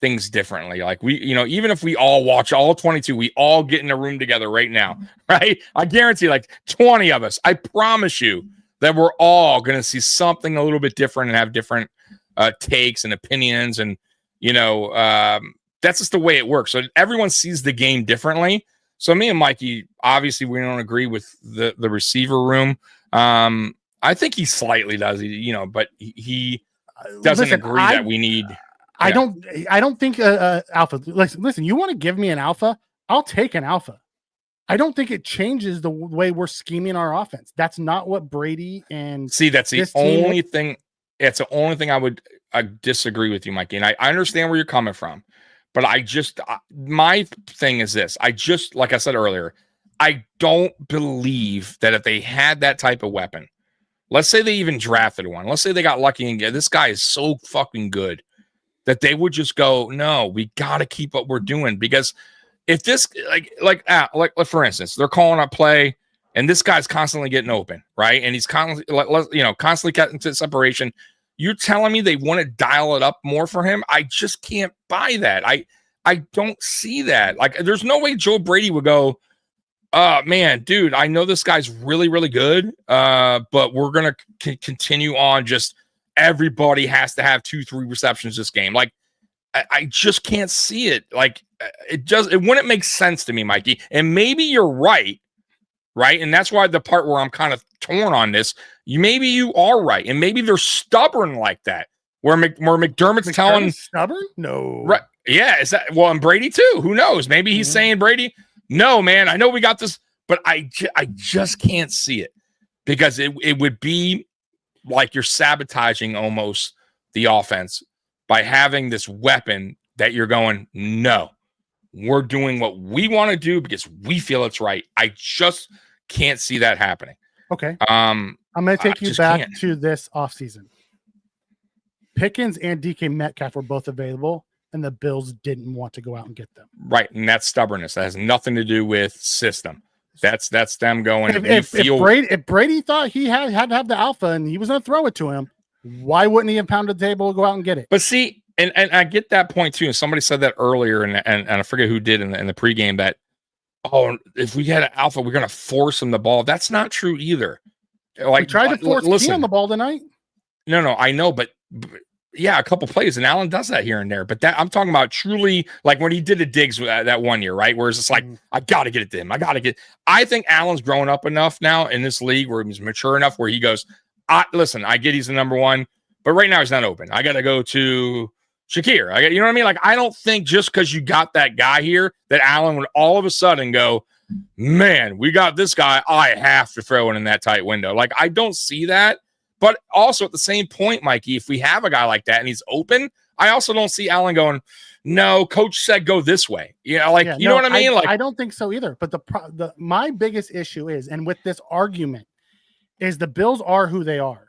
things differently. Like even if we all watch all 22, we all get in a room together right now, right? I guarantee like 20 of us, I promise you, that we're all going to see something a little bit different and have different takes and opinions. And, that's just the way it works. So everyone sees the game differently. So me and Mikey, obviously we don't agree with the receiver room. I think he slightly does, but he doesn't agree that we need. I don't think alpha. Listen, you want to give me an alpha? I'll take an alpha. I don't think it changes the way we're scheming our offense. That's not what Brady and that's the only thing. It's the only thing I disagree with you, Mikey. And I understand where you're coming from, but my thing is this. Like I said earlier, I don't believe that if they had that type of weapon, let's say they even drafted one, let's say they got lucky and this guy is so fucking good that they would just go, no, we got to keep what we're doing because if this like for instance, they're calling up play and this guy's constantly getting open, right? And he's constantly getting to separation. You're telling me they want to dial it up more for him? I just can't buy that. I don't see that. Like, there's no way Joe Brady would go, man, dude, I know this guy's really, really good, but we're going to continue on just everybody has to have 2-3 receptions this game. Like, I just can't see it. Like, it wouldn't make sense to me, Mikey. And maybe you're right? And that's why the part where I'm kind of torn on this, maybe you are right. And maybe they're stubborn like that, where McDermott's telling stubborn? No. Right. Yeah. Is that, well, and Brady too, who knows? Maybe he's saying, Brady, no, man, I know we got this, but I just can't see it because it would be like you're sabotaging almost the offense by having this weapon that you're going, no, we're doing what we want to do because we feel it's right. I just can't see that happening. Okay. I'm going to take you back to this offseason. Pickens and DK Metcalf were both available, and the Bills didn't want to go out and get them. Right, and that's stubbornness. That has nothing to do with system. That's them going. If Brady thought he had to have the alpha and he was going to throw it to him, why wouldn't he have pounded the table and go out and get it? But see, and I get that point too. And somebody said that earlier, and I forget who did in the pregame that, if we had an alpha, we're going to force him the ball. That's not true either. Like, we tried to force Key on the ball tonight. No, I know, but yeah, a couple plays, and Allen does that here and there. But that I'm talking about truly, like when he did the Diggs that 1 year, right? Where it's just like, I got to get it to him. I think Allen's grown up enough now in this league where he's mature enough where he goes, listen, I get he's the number one, but right now he's not open. I got to go to Shakir. You know what I mean? Like, I don't think just because you got that guy here that Allen would all of a sudden go, man, we got this guy. I have to throw it in that tight window. Like, I don't see that. But also at the same point, Mikey, if we have a guy like that and he's open, I also don't see Allen going, no, coach said go this way. You know what I mean? I don't think so either. But my biggest issue is, and with this argument, is the Bills are who they are.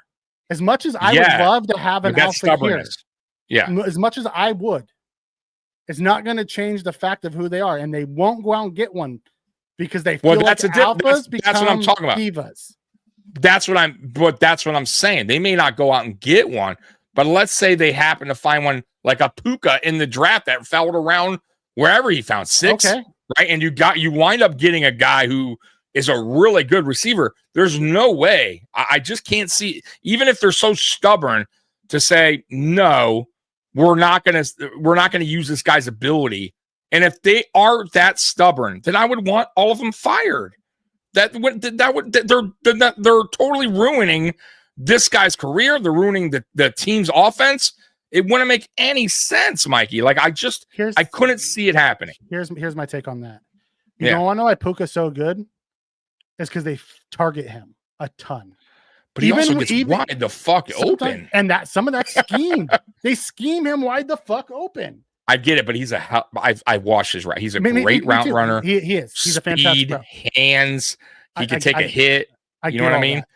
As much as I would love to have an alpha here, as much as I would, it's not going to change the fact of who they are. And they won't go out and get one because they feel like alphas become that's what I'm talking about. Divas. That's what I'm saying. They may not go out and get one, but let's say they happen to find one like a Puka in the draft that fell around wherever he found 6, right? And you wind up getting a guy who is a really good receiver. There's no way. I just can't see, even if they're so stubborn to say, no, we're not going to use this guy's ability. And if they are that stubborn, then I would want all of them fired. They're totally ruining this guy's career. They're ruining the team's offense. It wouldn't make any sense, Mikey. Like I couldn't see it happening. Here's my take on that. You don't want to know why Puka's so good? It's because they target him a ton. But he also gets wide the fuck open. And that some of that scheme, they scheme him wide the fuck open. I get it, but I watched his route. He's a great route runner. He is. He's a fantastic pro. Hands. He can take a hit. You know what I mean? That.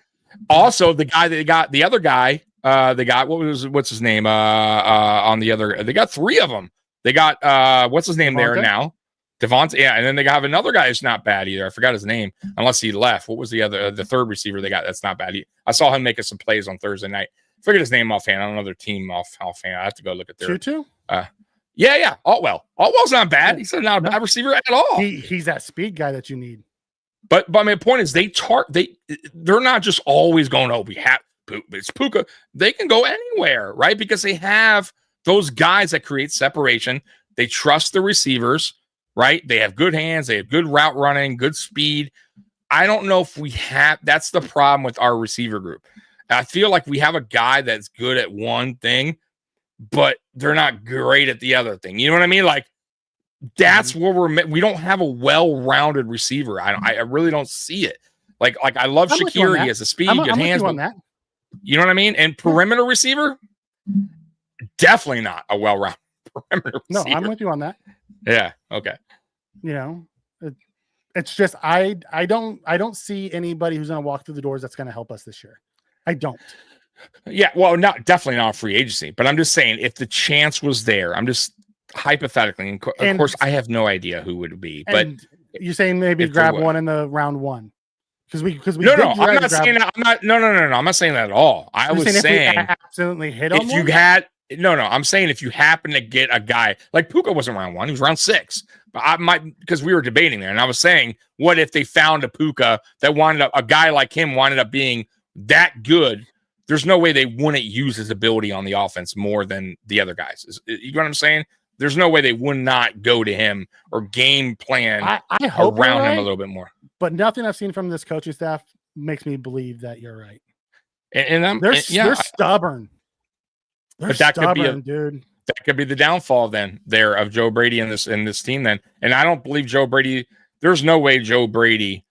Also, the guy that they got, the other guy, what's his name? On the other, they got 3 of them. They got what's his name Devontae? There now? Devontae, yeah, and then they have another guy who's not bad either. I forgot his name, unless he left. What was the third receiver they got? That's not bad. I saw him making some plays on Thursday night. Figured his name offhand. I don't know their team offhand. I have to go look at their Tutu. Yeah. Altwell's not bad. He's not a bad receiver at all. He's that speed guy that you need. But my point is, they're not just always going, oh, it's Puka. They can go anywhere, right? Because they have those guys that create separation. They trust the receivers, right? They have good hands. They have good route running, good speed. I don't know if that's the problem with our receiver group. I feel like we have a guy that's good at one thing, but they're not great at the other thing. You know what I mean? Like, that's where we don't have a well-rounded receiver. I really don't see it. Like I love Shakir. He has the speed, good hands. You know what I mean? And perimeter receiver, definitely not a well-rounded perimeter receiver. No, I'm with you on that. Yeah. Okay. You know, it's just I don't see anybody who's going to walk through the doors that's going to help us this year. I don't. Yeah. Well, definitely not free agency. But I'm just saying, if the chance was there, I'm just hypothetically, and of course, I have no idea who would be. But you're saying maybe grab one in the round 1 because we no, I'm not saying that. I'm not. No. I'm not saying that at all. I was saying absolutely hit on if you had. No, I'm saying if you happen to get a guy like Puka wasn't round 1, he was round 6. But I might, because we were debating there, and I was saying, what if they found a Puka that a guy like him winded up being that good? There's no way they wouldn't use his ability on the offense more than the other guys. You know what I'm saying? There's no way they would not go to him or game plan I hope around him a little bit more. But nothing I've seen from this coaching staff makes me believe that you're right. And they're stubborn. They're stubborn, dude. That could be the downfall then there of Joe Brady in this team then. And I don't believe Joe Brady. There's no way Joe Brady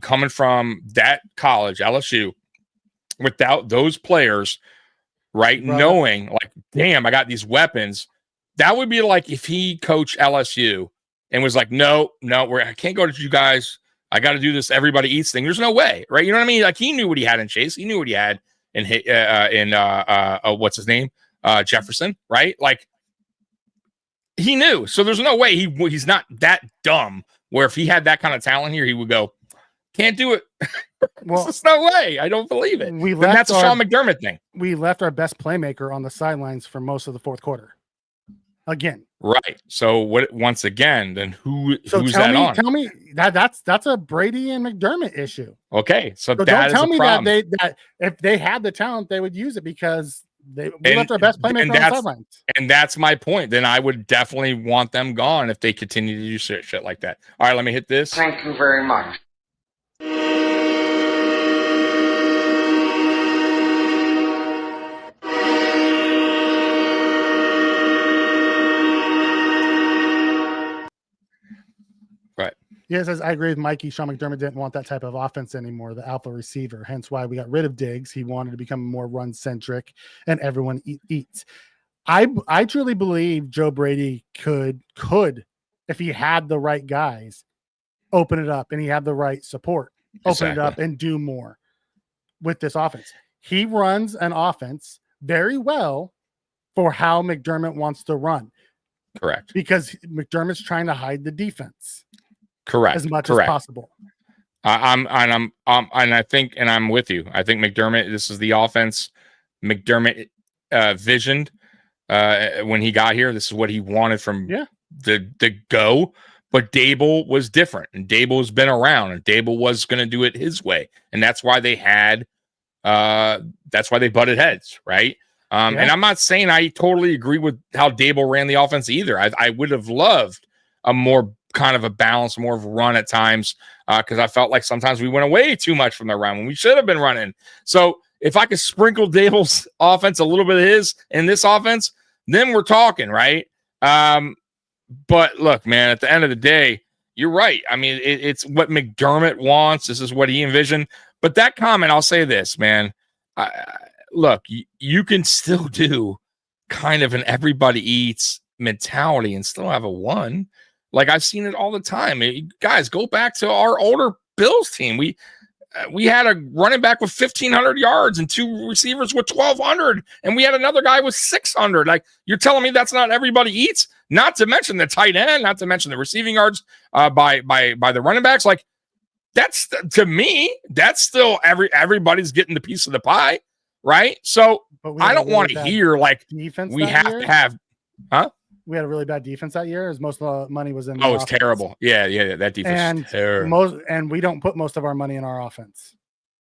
coming from that college, LSU, without those players, right? Knowing like, damn, I got these weapons. That would be like if he coached LSU and was like, no, I can't go to you guys. I got to do this. Everybody eats thing. There's no way, right? You know what I mean? Like he knew what he had in Chase. He knew what he had in what's his name? Jefferson, right? Like he knew. So there's no way he's not that dumb where if he had that kind of talent here, he would go, can't do it. Well, there's no way. I don't believe it. That's a Sean McDermott thing. We left our best playmaker on the sidelines for most of the fourth quarter. Again, right. So once again, then who's that on? Tell me that's a Brady and McDermott issue. Okay, so that don't tell is a me problem. that if they had the talent, they would use it because we left our best playmaker on the sidelines. And that's my point. Then I would definitely want them gone if they continue to do shit like that. All right, let me hit this. Thank you very much. Yeah, it says, I agree with Mikey. Sean McDermott didn't want that type of offense anymore, the alpha receiver. Hence why we got rid of Diggs. He wanted to become more run-centric and everyone eats. I truly believe Joe Brady could, if he had the right guys, open it up and he had the right support, open it up and do more with this offense. He runs an offense very well for how McDermott wants to run. Correct. Because McDermott's trying to hide the defense. Correct. As much as possible. I'm with you. I think McDermott, this is the offense McDermott visioned when he got here. This is what he wanted from the go. But Dable was different, and Dable's been around, and Dable was going to do it his way, and that's why they had, that's why they butted heads, right? And I'm not saying I totally agree with how Dable ran the offense either. I would have loved a more kind of a balance, more of a run at times, because I felt like sometimes we went away too much from the run when we should have been running. So if I could sprinkle Dable's offense, a little bit of his in this offense, then we're talking, right? But look, man, at the end of the day, you're right. I mean, it's what McDermott wants. This is what he envisioned. But that comment, I'll say this, man. Look, you can still do kind of an everybody eats mentality and still have a one. Like, I've seen it all the time. Guys, go back to our older Bills team. We had a running back with 1,500 yards and 2 receivers with 1,200, and we had another guy with 600. Like, you're telling me that's not everybody eats? Not to mention the tight end, not to mention the receiving yards by the running backs. Like, that's, to me, that's still everybody's getting the piece of the pie, right? So I don't want to hear like we have to have, huh? We had a really bad defense that year, as most of the money was in. Oh, it's terrible. Yeah, that defense is terrible. And we don't put most of our money in our offense.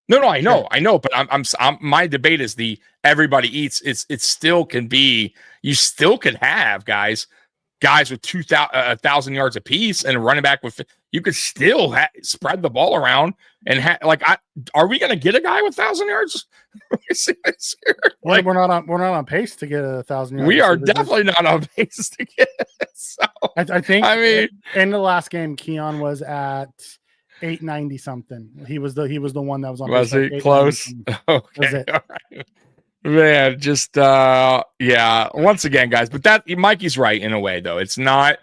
No, I know, but I'm my debate is the everybody eats. It still can be. You still could have guys with 1,000 yards apiece and a running back with. You could still spread the ball around and are we going to get a guy with 1,000 yards? Like, we're not on pace to get 1,000 yards. We are definitely not on pace to get it. So I think. I mean, in the last game, Keon was at 890 something. He was the one that was on. Was he close? Okay, all right. Man, just yeah. Once again, guys, but that Mikey's right in a way, though. It's not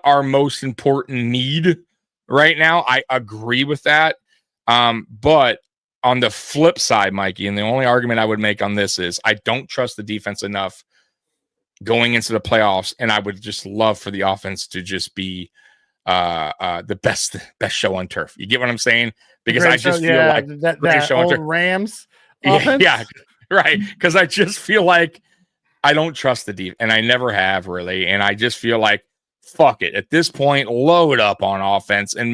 our most important need right now. I agree with that. But on the flip side, Mikey, and the only argument I would make on this is I don't trust the defense enough going into the playoffs, and I would just love for the offense to just be the best show on turf. You get what I'm saying? Because I just feel like that show old on turf. Rams offense? Yeah, right. Because I just feel like I don't trust the defense, and I never have really. And I just feel like fuck it at this point, load up on offense and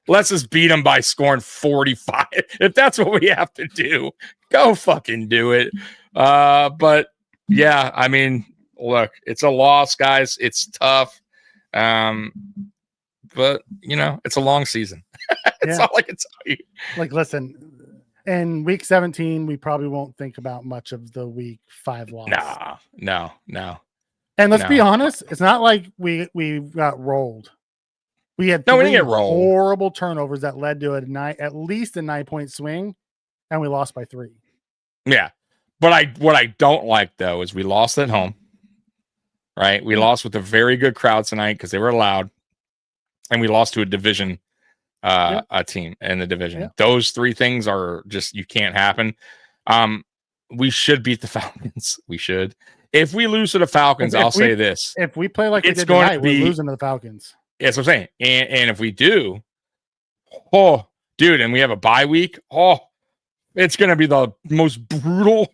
let's just beat them by scoring 45. If that's what we have to do, go fucking do it. But yeah, I mean, look, it's a loss, guys. It's tough. But it's a long season. It's all I can tell you. Like, listen, in week 17, we probably won't think about much of the week 5 loss. No. And let's be honest, it's not like we got rolled. We had we didn't get rolled. Horrible turnovers that led to at least a 9-point swing, and we lost by 3. Yeah. But what I don't like, though, is we lost at home, right? We lost with a very good crowd tonight because they were loud, and we lost to a division a team in the division. Yeah. Those 3 things are just, you can't happen. We should beat the Falcons. We should. If we lose to the Falcons, I'll say this. If we play like we did tonight, we're losing to the Falcons. That's what I'm saying. And if we do, dude, and we have a bye week, it's going to be the most brutal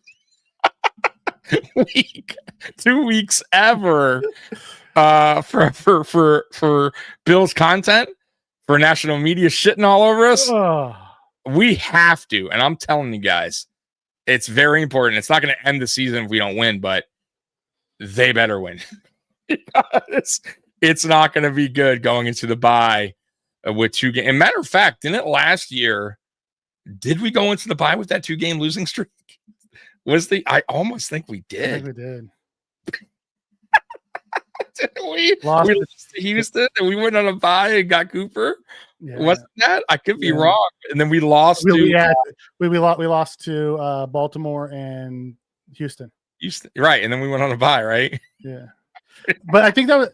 week, 2 weeks ever for Bills content, for national media shitting all over us. We have to. And I'm telling you guys, it's very important. It's not going to end the season if we don't win, but they better win. It's not going to be good going into the bye with 2 games. And matter of fact, didn't it last year? Did we go into the bye with that 2-game losing streak? I almost think we did. I think we did. we lost to Houston and we went on a bye and got Cooper. Yeah. Wasn't that? I could be wrong. And then we lost we lost to Baltimore and Houston. Right. And then we went on a bye, right? Yeah. But I think that was.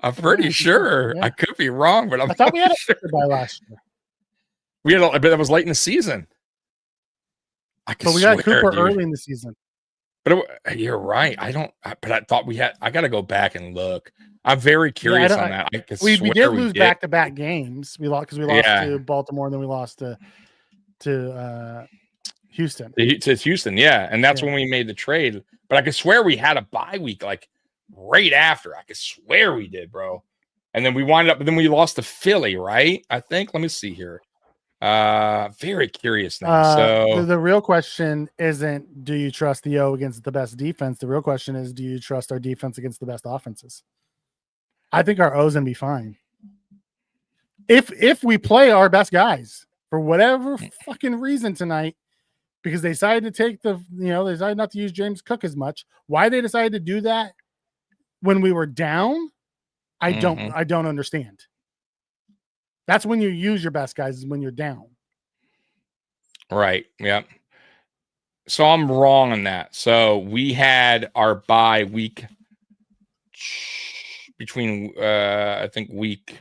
I'm pretty sure. Yeah. I could be wrong, but I thought we had a bye last year. But that was late in the season. But we got Cooper early in the season. But you're right. But I thought we had. I got to go back and look. I'm very curious on that. We did lose back-to-back games. We lost because we lost to Baltimore, and then we lost to Houston. To Houston, yeah, and that's when we made the trade. But I could swear we had a bye week. Like right after. I could swear we did, bro. And then we wound up, then we lost to Philly, right? I think. Let me see here. Very curious now. So the real question isn't, do you trust the O against the best defense? The real question is, do you trust our defense against the best offenses? I think our O's gonna be fine. If we play our best guys for whatever fucking reason tonight, because they decided to take they decided not to use James Cook as much. Why they decided to do that when we were down, I don't understand. That's when you use your best guys, is when you're down. Right. Yep. So I'm wrong on that. So we had our bye week between I think week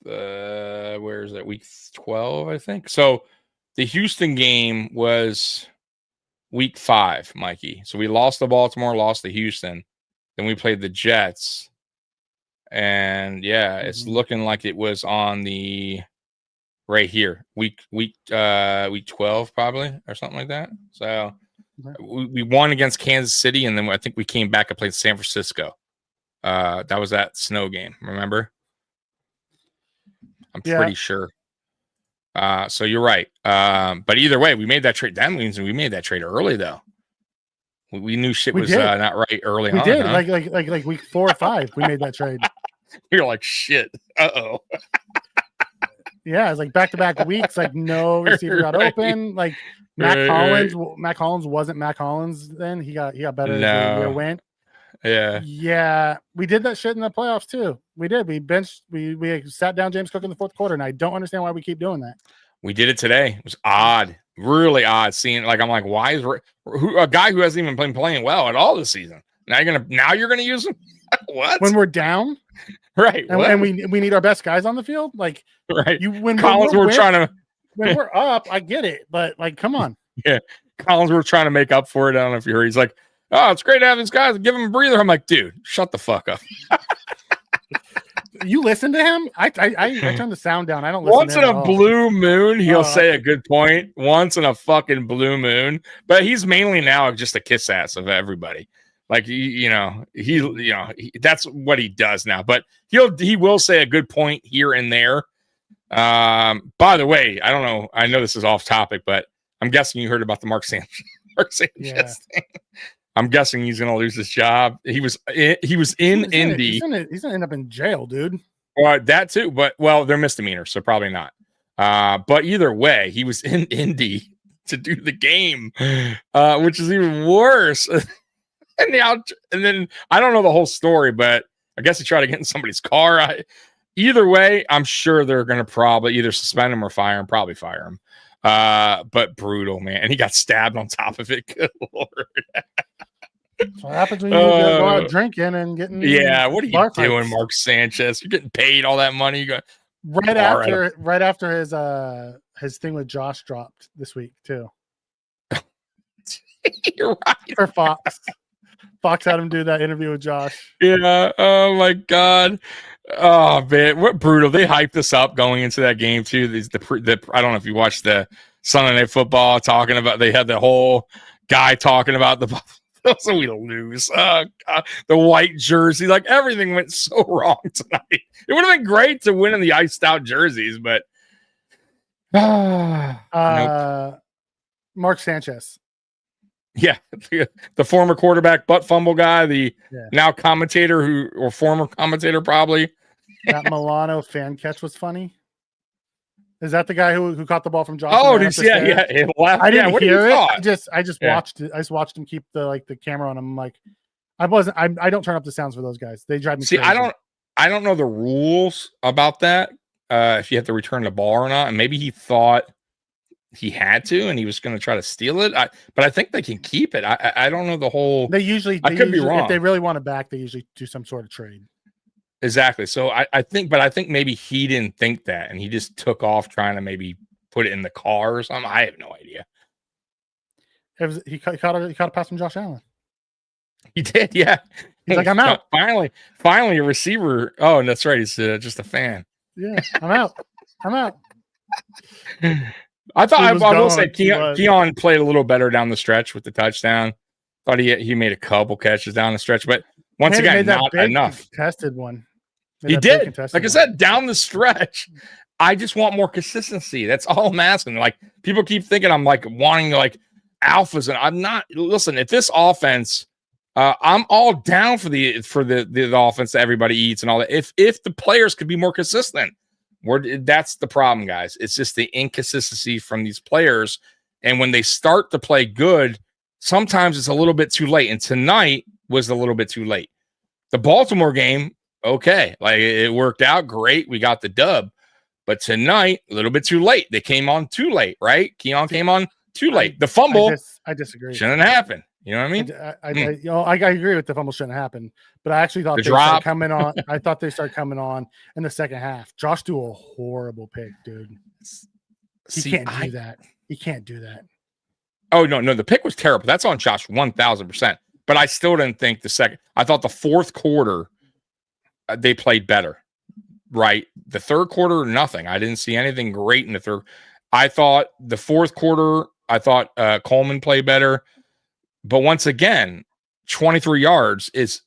where is that? Week 12, I think. So the Houston game was week 5, Mikey. So we lost to Baltimore, lost to Houston. Then we played the Jets. And yeah, it's looking like it was on the right here, week 12 probably, or something like that. So we won against Kansas City, and then I think we came back and played San Francisco. That was that snow game, remember? I'm pretty sure. So you're right. But either way, we made that trade. That means we made that trade early, though. We knew shit was not right early on. We did, huh? like week 4 or 5, we made that trade. You're like, shit. Uh-oh. Yeah, it's like back-to-back weeks, like no receiver got open. Like Mac Hollins wasn't Mac Hollins then. He got better as the year went. Yeah. We did that shit in the playoffs too. We did. We sat down James Cook in the fourth quarter, and I don't understand why we keep doing that. We did it today. It was odd. Really odd seeing, like, I'm like, why is a guy who hasn't even been playing well at all this season? Now you're gonna use him? What? When we're down? Right. And we need our best guys on the field. Like, right. When we're up, I get it, but like, come on. Yeah. Collins were trying to make up for it. I don't know if you heard. He's like, oh, it's great to have these guys. Give him a breather. I'm like, dude, shut the fuck up. You listen to him? I turn the sound down. I don't listen Once to him in a blue moon, he'll say a good point. Once in a fucking blue moon. But he's mainly now just a kiss ass of everybody. Like, that's what he does now. But he will say a good point here and there. By the way, I don't know. I know this is off topic, but I'm guessing you heard about the Mark Sanchez thing. I'm guessing he's going to lose his job. He was in Indy. He's going to end up in jail, dude. That too, but they're misdemeanors, so probably not. But either way, he was in Indy to do the game, which is even worse. And then I don't know the whole story, but I guess he tried to get in somebody's car. Either way, I'm sure they're going to probably either suspend him or fire him. Probably fire him. But brutal, man. And he got stabbed on top of it. Good Lord. That's what happens when you go out drinking and getting. Yeah, what are you doing, Mark Sanchez? You're getting paid all that money. Right after his thing with Josh dropped this week too. You're right. For Fox. Fox had him do that interview with Josh. Yeah. Oh my God. Oh man, what brutal! They hyped us up going into that game too. I don't know if you watched the Sunday Night Football talking about. They had the whole guy talking about so we lose. Oh God, the white jersey, like everything went so wrong tonight. It would have been great to win in the iced out jerseys, but nope. Mark Sanchez. Yeah, the former quarterback butt fumble guy, now commentator or former commentator probably. That Milano fan catch was funny. Is that the guy who caught the ball from Josh? Oh, yeah. I didn't hear it. I just watched it. I just watched him keep the camera on him. I'm like, I don't turn up the sounds for those guys. They drive me crazy. I don't know the rules about that. If you have to return the ball or not, and maybe he thought he had to, and he was going to try to steal it. But I think they can keep it. I don't know the whole. I could be wrong. If they really want it back, they usually do some sort of trade. Exactly. So I think maybe he didn't think that, and he just took off trying to maybe put it in the car or something. I have no idea. He caught a pass from Josh Allen. He did, yeah. He's like, I'm out. Finally, a receiver. Oh, and that's right. He's just a fan. Yeah, I'm out. I will say Keon played a little better down the stretch with the touchdown. Thought he made a couple catches down the stretch, but Once again, not enough. Contested one. He did. Like I said, down the stretch, I just want more consistency. That's all I'm asking. Like, people keep thinking I'm like wanting like alphas, and I'm not. Listen, if this offense, I'm all down for the offense that everybody eats and all that. If the players could be more consistent, that's the problem, guys. It's just the inconsistency from these players, and when they start to play good, sometimes it's a little bit too late. And tonight was a little bit too late. The Baltimore game, okay, like it worked out great. We got the dub, but tonight a little bit too late. They came on too late, right? Keon came on too late. The fumble, I disagree. Shouldn't happen. You know what I mean? I agree with the fumble shouldn't happen, but I actually thought they started coming on. I thought they started coming on in the second half. Josh threw a horrible pick, dude. He can't do that. He can't do that. Oh no, the pick was terrible. That's on Josh 1,000%. But I still didn't think the second. I thought the fourth quarter they played better. Right, the third quarter, nothing. I didn't see anything great in the third. I thought the fourth quarter. I thought Coleman played better. But once again, 23 yards is.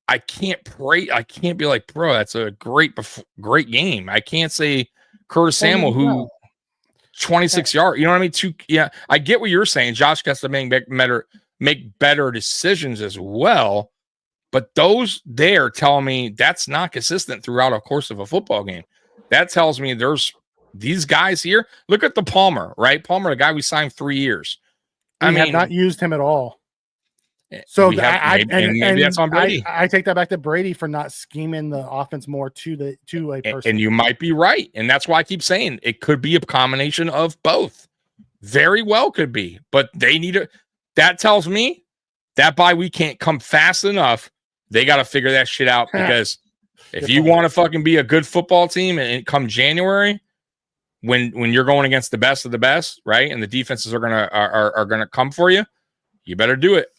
I can't be like, bro, that's a great game. I can't say Curtis Samuel, who 26 yards. You know what I mean? I get what you're saying. Josh has to make better decisions as well. But those there tell me that's not consistent throughout a course of a football game. That tells me there's these guys here. Look at the Palmer, right? Palmer, the guy we signed 3 years. I have not used him at all. So maybe that's on Brady. I take that back to Brady for not scheming the offense more to a person. And you might be right. And that's why I keep saying it could be a combination of both. Very well could be. But they need to. That tells me that bye week can't come fast enough. They got to figure that shit out, because if you want to fucking be a good football team and come January, when you're going against the best of the best, right, and the defenses are gonna come for you, you better do it.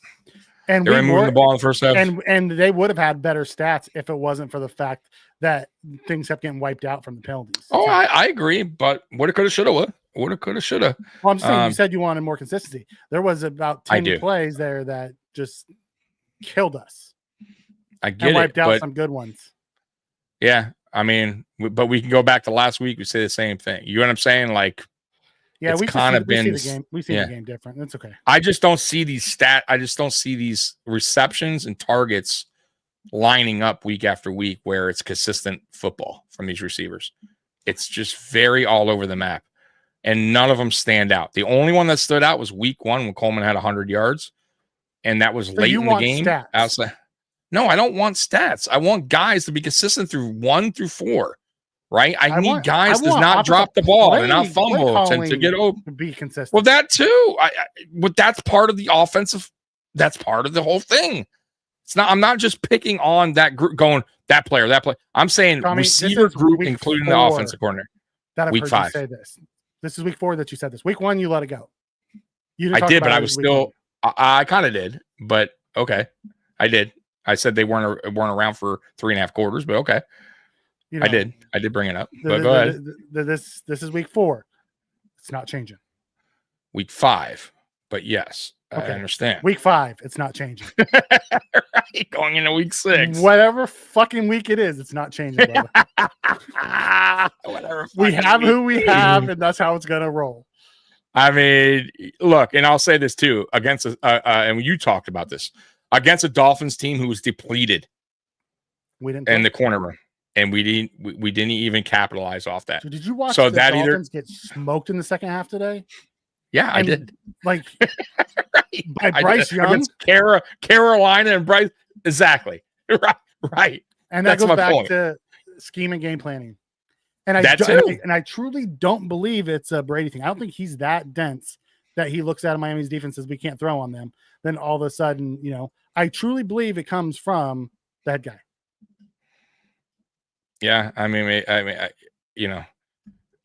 And they're moving the ball in the first half, and they would have had better stats if it wasn't for the fact that things kept getting wiped out from the penalties. Oh, I agree, but woulda, coulda, shoulda, woulda, coulda, shoulda. Well, I'm saying you said you wanted more consistency. There was about 10 plays there that just killed us. I get wiped out some good ones. Yeah, I mean, but we can go back to last week. We say the same thing. You know what I'm saying? Like, yeah, we see the game different. That's okay. I just don't see these I just don't see these receptions and targets lining up week after week where it's consistent football from these receivers. It's just very all over the map, and none of them stand out. The only one that stood out was week 1 when Coleman had 100 yards, and that was late in the game. Stats. No, I don't want stats. I want guys to be consistent through 1 through 4, right? I need guys to not drop the ball and not fumble to get open. To be consistent. Well, that too. But that's part of the offensive. That's part of the whole thing. It's not. I'm not just picking on that group, going that player. I'm saying Tommy, receiver group, including the offensive coordinator. That I've week 5. You say this. This is week 4 that you said this. Week 1, you let it go. I did, but I was still. I kind of did, but okay, I did. I said they weren't around for 3.5 quarters, but okay. I did bring it up. But go ahead. This is week 4. It's not changing. Week 5, but yes, okay. I understand. Week 5, it's not changing. Right, going into week 6, whatever fucking week it is, it's not changing. Whatever. We have who we have, and that's how it's gonna roll. I mean, look, and I'll say this too against and you talked about this. Against a Dolphins team who was depleted in the corner room, and we didn't even capitalize off that. So did you watch the Dolphins get smoked in the second half today? Yeah, I did. Like right. By Bryce Young, against Carolina and Bryce. Exactly. Right. And that goes back to scheme and game planning. And I truly don't believe it's a Brady thing. I don't think he's that dense that he looks at Miami's defense as we can't throw on them. Then all of a sudden, I truly believe it comes from the head guy. Yeah, I mean, like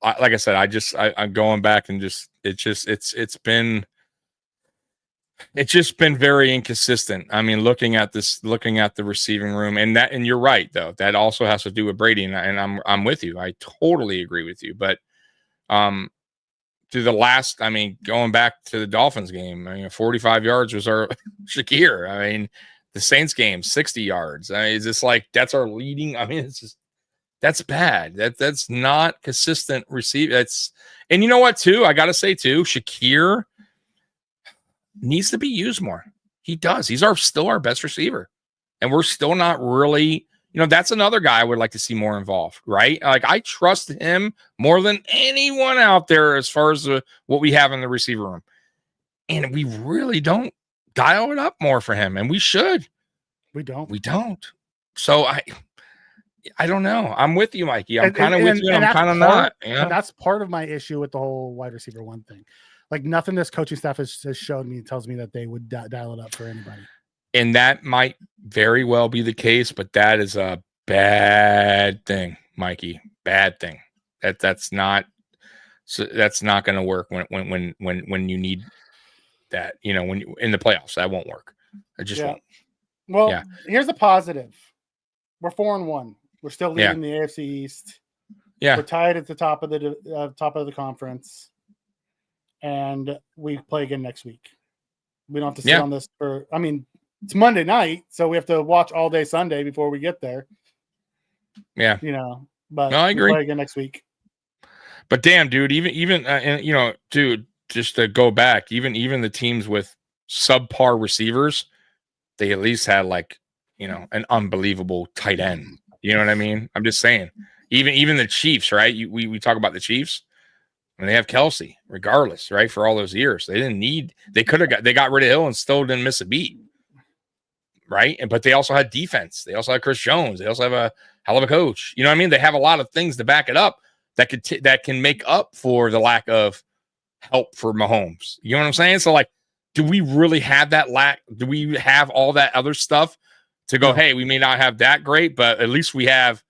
I said, I'm going back and it's been very inconsistent. I mean, looking at the receiving room, and you're right though. That also has to do with Brady, and I'm with you. I totally agree with you. But through the last, going back to the Dolphins game, 45 yards was our Shakir. The Saints game, 60 yards. I mean, is this like that's our leading? I mean, it's just that's bad. That's not consistent receive. And you know what, too? I gotta say, too, Shakir needs to be used more. He does. He's still our best receiver. And we're still not really, that's another guy I would like to see more involved, right? Like I trust him more than anyone out there as far as what we have in the receiver room. And we really don't dial it up more for him, and we should. We don't. So I don't know. I'm with you, Mikey. I'm kind of with you, and I'm kind of not. And that's part of my issue with the whole wide receiver one thing. Like nothing this coaching staff has showed me tells me that they would dial it up for anybody. And that might very well be the case, but that is a bad thing, Mikey. Bad thing. That's not going to work when you need that, when you in the playoffs. That won't work. It just won't. Well, here's the positive. We're 4-1. We're still leading the AFC East. Yeah, we're tied at the top of the conference, and we play again next week. We don't have to sit on this for. I mean, it's Monday night, so we have to watch all day Sunday before we get there. Yeah, but no, I agree. We'll play again next week. But damn, dude, even dude, just to go back, even the teams with subpar receivers, they at least had an unbelievable tight end. You know what I mean? I'm just saying. Even the Chiefs, right? We talk about the Chiefs, and they have Kelsey, regardless, right? For all those years, they got rid of Hill and still didn't miss a beat, right? But they also had defense. They also had Chris Jones. They also have a hell of a coach. You know what I mean? They have a lot of things to back it up that can make up for the lack of help for Mahomes. You know what I'm saying? So do we really have that lack? Do we have all that other stuff to go, hey, we may not have that great, but at least we have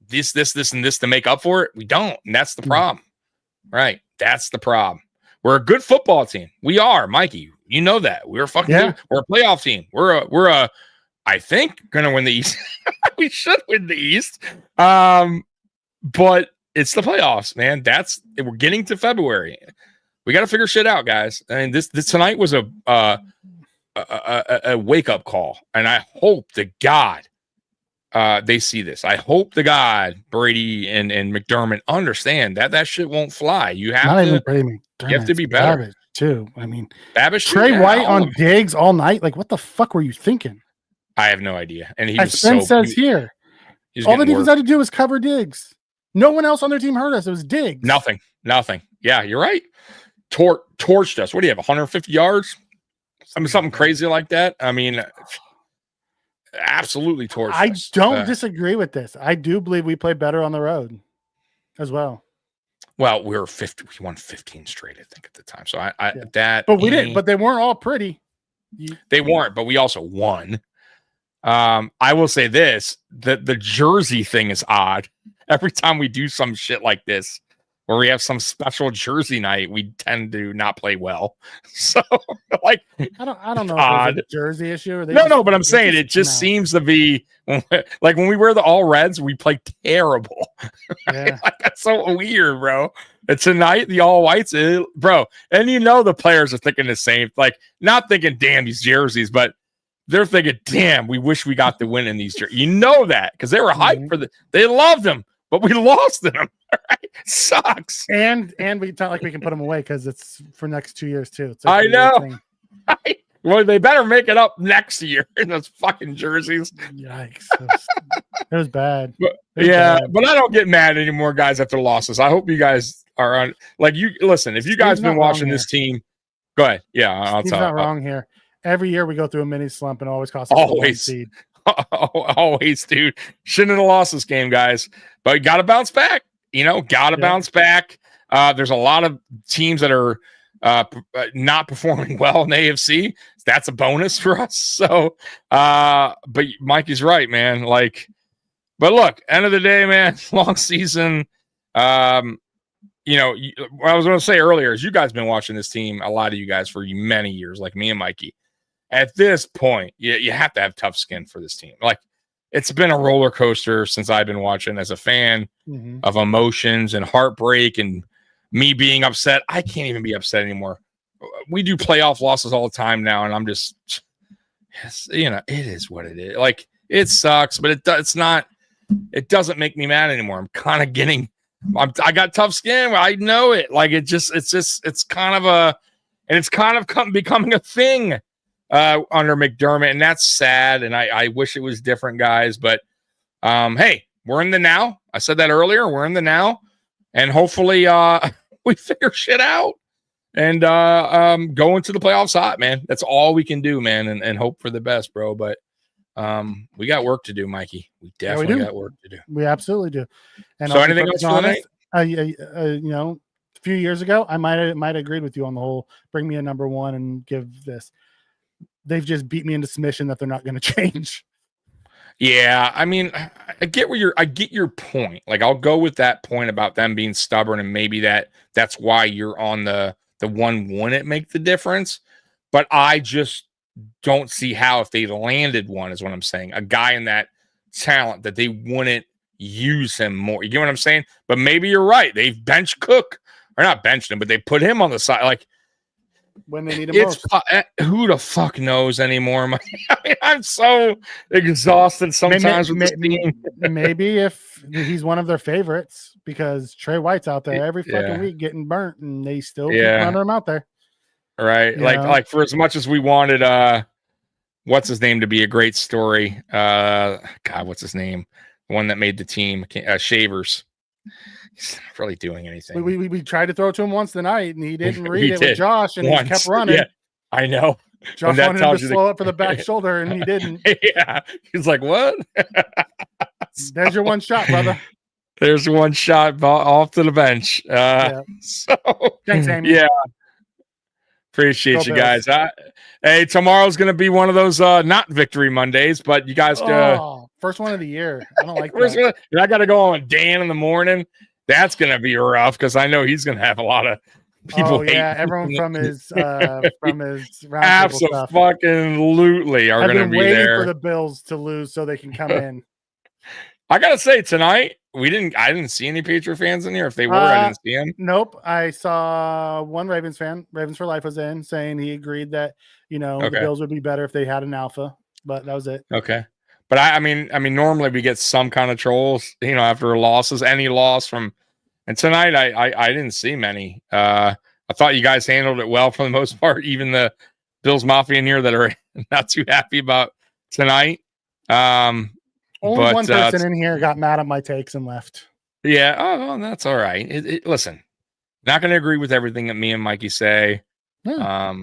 this, and this to make up for it? We don't. And that's the problem. Right. That's the problem. We're a good football team. We are, Mikey. You know that. We're fucking good. We're a playoff team. We're I think gonna win the East. We should win the East. But it's the playoffs, man. We're getting to February. We got to figure shit out, guys. I mean, this tonight was a wake up call, and I hope to God they see this. I hope to God Brady and McDermott understand that shit won't fly. You have to be better. Babish too. I mean, Babish, Trey White on Diggs all night. Like, what the fuck were you thinking? I have no idea. And he was says here, all the defense had to do was cover Diggs. No one else on their team hurt us. It was Diggs. Nothing. Yeah, you're right. Torched us. What do you have? 150 yards? Something crazy like that. I mean, absolutely torched us. I don't disagree with this. I do believe we play better on the road as well. Well, we won 15 straight, I think, at the time. So but we didn't. But they weren't all pretty. They weren't, but we also won. I will say this: the jersey thing is odd. Every time we do some shit like this, where we have some special jersey night, we tend to not play well. So, I don't know if it's a jersey issue. Or but I'm saying it just seems to be when we wear the all reds, we play terrible. Yeah. That's so weird, bro. And tonight, the all whites, bro. And the players are thinking the same, not thinking, damn, these jerseys, but they're thinking, damn, we wish we got the win in these jerseys. You know that because they were hyped for they loved them. But we lost them. Right? Sucks. And it's not like we can put them away because it's for next 2 years too. I know. Well, they better make it up next year in those fucking jerseys. Yikes! It was bad. But I don't get mad anymore, guys, after losses. I hope you guys are on. Listen, if you guys been watching this team, go ahead. Yeah, I'll tell. He's not wrong here. Every year we go through a mini slump and it always costs us always. Seed. Always, dude. Shouldn't have lost this game, guys. But you got to bounce back. Bounce back. There's a lot of teams that are not performing well in the AFC. That's a bonus for us. So, but Mikey's right, man. But look, end of the day, man, long season. What I was going to say earlier is you guys been watching this team, a lot of you guys, for many years, like me and Mikey. At this point, you have to have tough skin for this team. It's been a roller coaster since I've been watching as a fan of emotions and heartbreak and me being upset. I can't even be upset anymore. We do playoff losses all the time now, and I'm just Yes, it is what it is. Like, it sucks, but it's not. It doesn't make me mad anymore. I'm kind of getting. I got tough skin. I know it. Like, it's kind of becoming a thing under McDermott, and that's sad. And I wish it was different, guys. But hey, we're in the now. I said that earlier. We're in the now, and hopefully we figure shit out and go into the playoffs hot, man. That's all we can do, man, and hope for the best, bro. But we got work to do, Mikey. We definitely got work to do. We absolutely do. And so anything else for the night? A few years ago, I might have agreed with you on the whole bring me a number one and give this. They've just beat me into submission that they're not going to change. Yeah, I mean, I get your point. Like, I'll go with that point about them being stubborn, and maybe that's why you're on the one wouldn't make the difference. But I just don't see how, if they landed one, is what I'm saying, a guy in that talent, that they wouldn't use him more. You get what I'm saying? But maybe you're right. They've benched Cook, or not benched him, but they put him on the side. Like, when they need him most. Who the fuck knows anymore? I mean, I'm so exhausted sometimes with this team. Maybe if he's one of their favorites, because Trey White's out there every fucking week getting burnt, and they still keep running him out there. Right. Like for as much as we wanted what's his name to be a great story. God, what's his name? The one that made the team, Shavers. He's not really doing anything. We tried to throw it to him once tonight, and he didn't read it with Josh, and he kept running. Yeah, I know. Josh wanted him to slow up for the back shoulder, and he didn't. Yeah. He's like, what? There's your one shot, brother. There's one shot off to the bench. So thanks, Amy. Yeah. Appreciate you guys. Hey, tomorrow's going to be one of those not victory Mondays, but you guys first one of the year. I don't like that. I got to go on Dan in the morning. That's going to be rough, because I know he's going to have a lot of people. Everyone from his absolutely are going to be there for the Bills to lose so they can come in. I got to say, tonight I didn't see any Patriot fans in here. If they were, I didn't see them. Nope. I saw one Ravens fan. Ravens for Life was in, saying he agreed that the Bills would be better if they had an alpha, but that was it. Okay. But I mean, normally we get some kind of trolls, after losses, any loss from, and tonight I didn't see many. I thought you guys handled it well for the most part, even the Bills Mafia in here that are not too happy about tonight. Only one person in here got mad at my takes and left. Yeah. Oh, well, that's all right. Listen, not going to agree with everything that me and Mikey say. Yeah.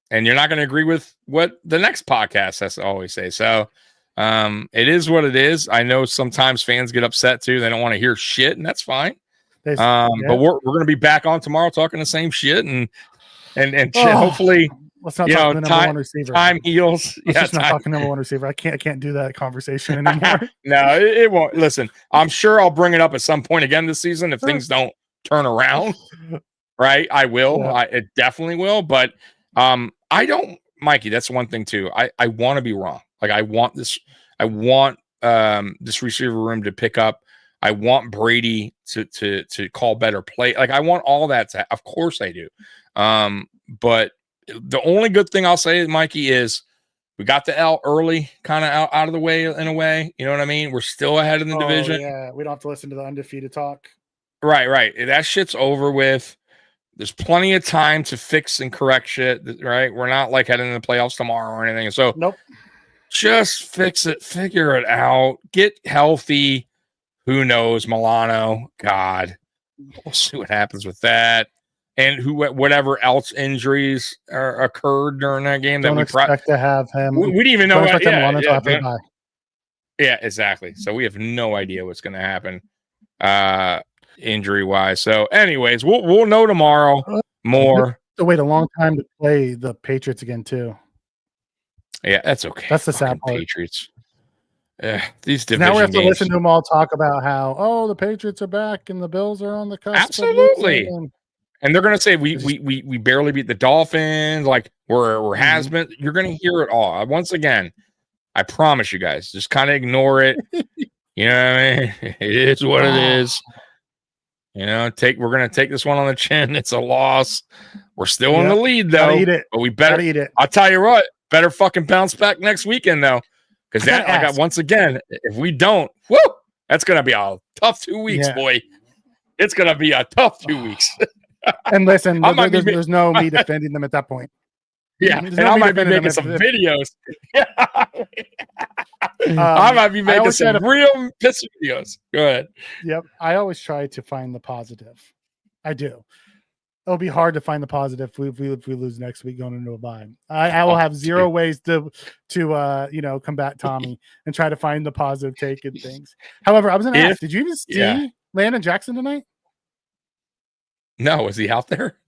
And you're not going to agree with what the next podcast has to always say. So it is what it is. I know sometimes fans get upset too. They don't want to hear shit, and that's fine. But we're going to be back on tomorrow talking the same shit and shit. Hopefully, let's not talk to the number one receiver. Time heals. Let's just not talk number one receiver. I can't do that conversation anymore. No, it won't. Listen, I'm sure I'll bring it up at some point again this season if things don't turn around. Right? I will. Yeah. It definitely will. But I don't, Mikey. That's one thing too. I want to be wrong. Like, I want this receiver room to pick up. I want Brady to call better play. Like, I want all that of course I do. But the only good thing I'll say, Mikey, is we got the L early, kind of out of the way in a way. You know what I mean? We're still ahead in the division. Yeah, we don't have to listen to the undefeated talk. Right. That shit's over with. There's plenty of time to fix and correct shit, right? We're not like heading into the playoffs tomorrow or anything. So nope. Just fix it, figure it out, get healthy. Who knows, Milano? God, we'll see what happens with that. And whatever else injuries occurred during that game don't that we expect to have him. We didn't even know. Yeah, exactly. So we have no idea what's going to happen injury wise. So, anyways, we'll know tomorrow more. To wait a long time to play the Patriots again too. Yeah, that's okay. That's the sad part. Patriots. These division now we have to games. listen to them all talk about how the Patriots are back and the Bills are on the cusp. Absolutely. And they're going to say we barely beat the Dolphins, like we're has been. You're going to hear it all. Once again, I promise you guys, just kind of ignore it. You know what I mean? It is what it is. You know, we're going to take this one on the chin. It's a loss. We're still in the lead though. Eat it. But we better eat it. I'll tell you what, better fucking bounce back next weekend though, because that I got once again. If we don't, whoo, that's gonna be a tough 2 weeks, boy. It's gonna be a tough 2 weeks. And listen, there's no me defending them at that point. Yeah, and I might be making some videos. I might be making some real piss videos. Go ahead. Yep, I always try to find the positive. I do. It'll be hard to find the positive if we lose next week going into a bye. I will have zero ways to combat Tommy and try to find the positive take in things. However, I was going to ask, did you even see Landon Jackson tonight? No, was he out there?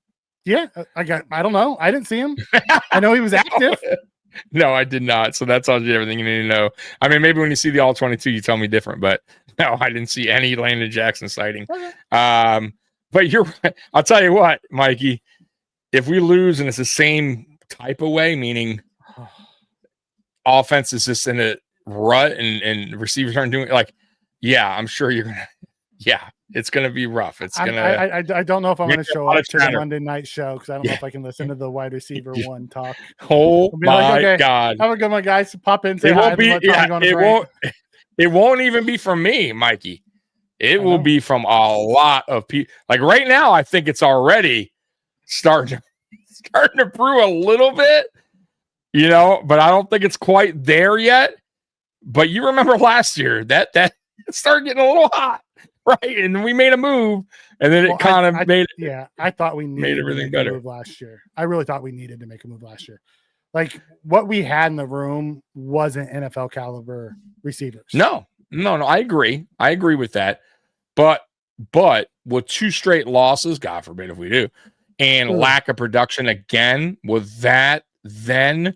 Yeah, I don't know. I didn't see him. I know he was active. No, I did not. So that's everything you need to know. I mean, maybe when you see the all 22, you tell me different, but no, I didn't see any Landon Jackson sighting. Okay. But you're right. I'll tell you what, Mikey, if we lose and it's the same type of way, meaning offense is just in a rut and receivers aren't doing I'm sure you're going to, it's going to be rough. It's going to, I don't know if I'm going to show up to the Monday night show because I don't know if I can listen to the wide receiver one talk. Oh my God. Have a good one, guys. Pop in, say hi. It won't even be from me, Mikey. It will be from a lot of people. Like right now, I think it's already starting to brew a little bit, but I don't think it's quite there yet. But you remember last year that it started getting a little hot. Right, and we made a move, and then it kind of made it. Yeah, I thought we made everything better. Move last year. I really thought we needed to make a move last year. Like what we had in the room wasn't NFL caliber receivers. No, I agree. I agree with that. But with 2 straight losses, God forbid if we do, and lack of production again, would that then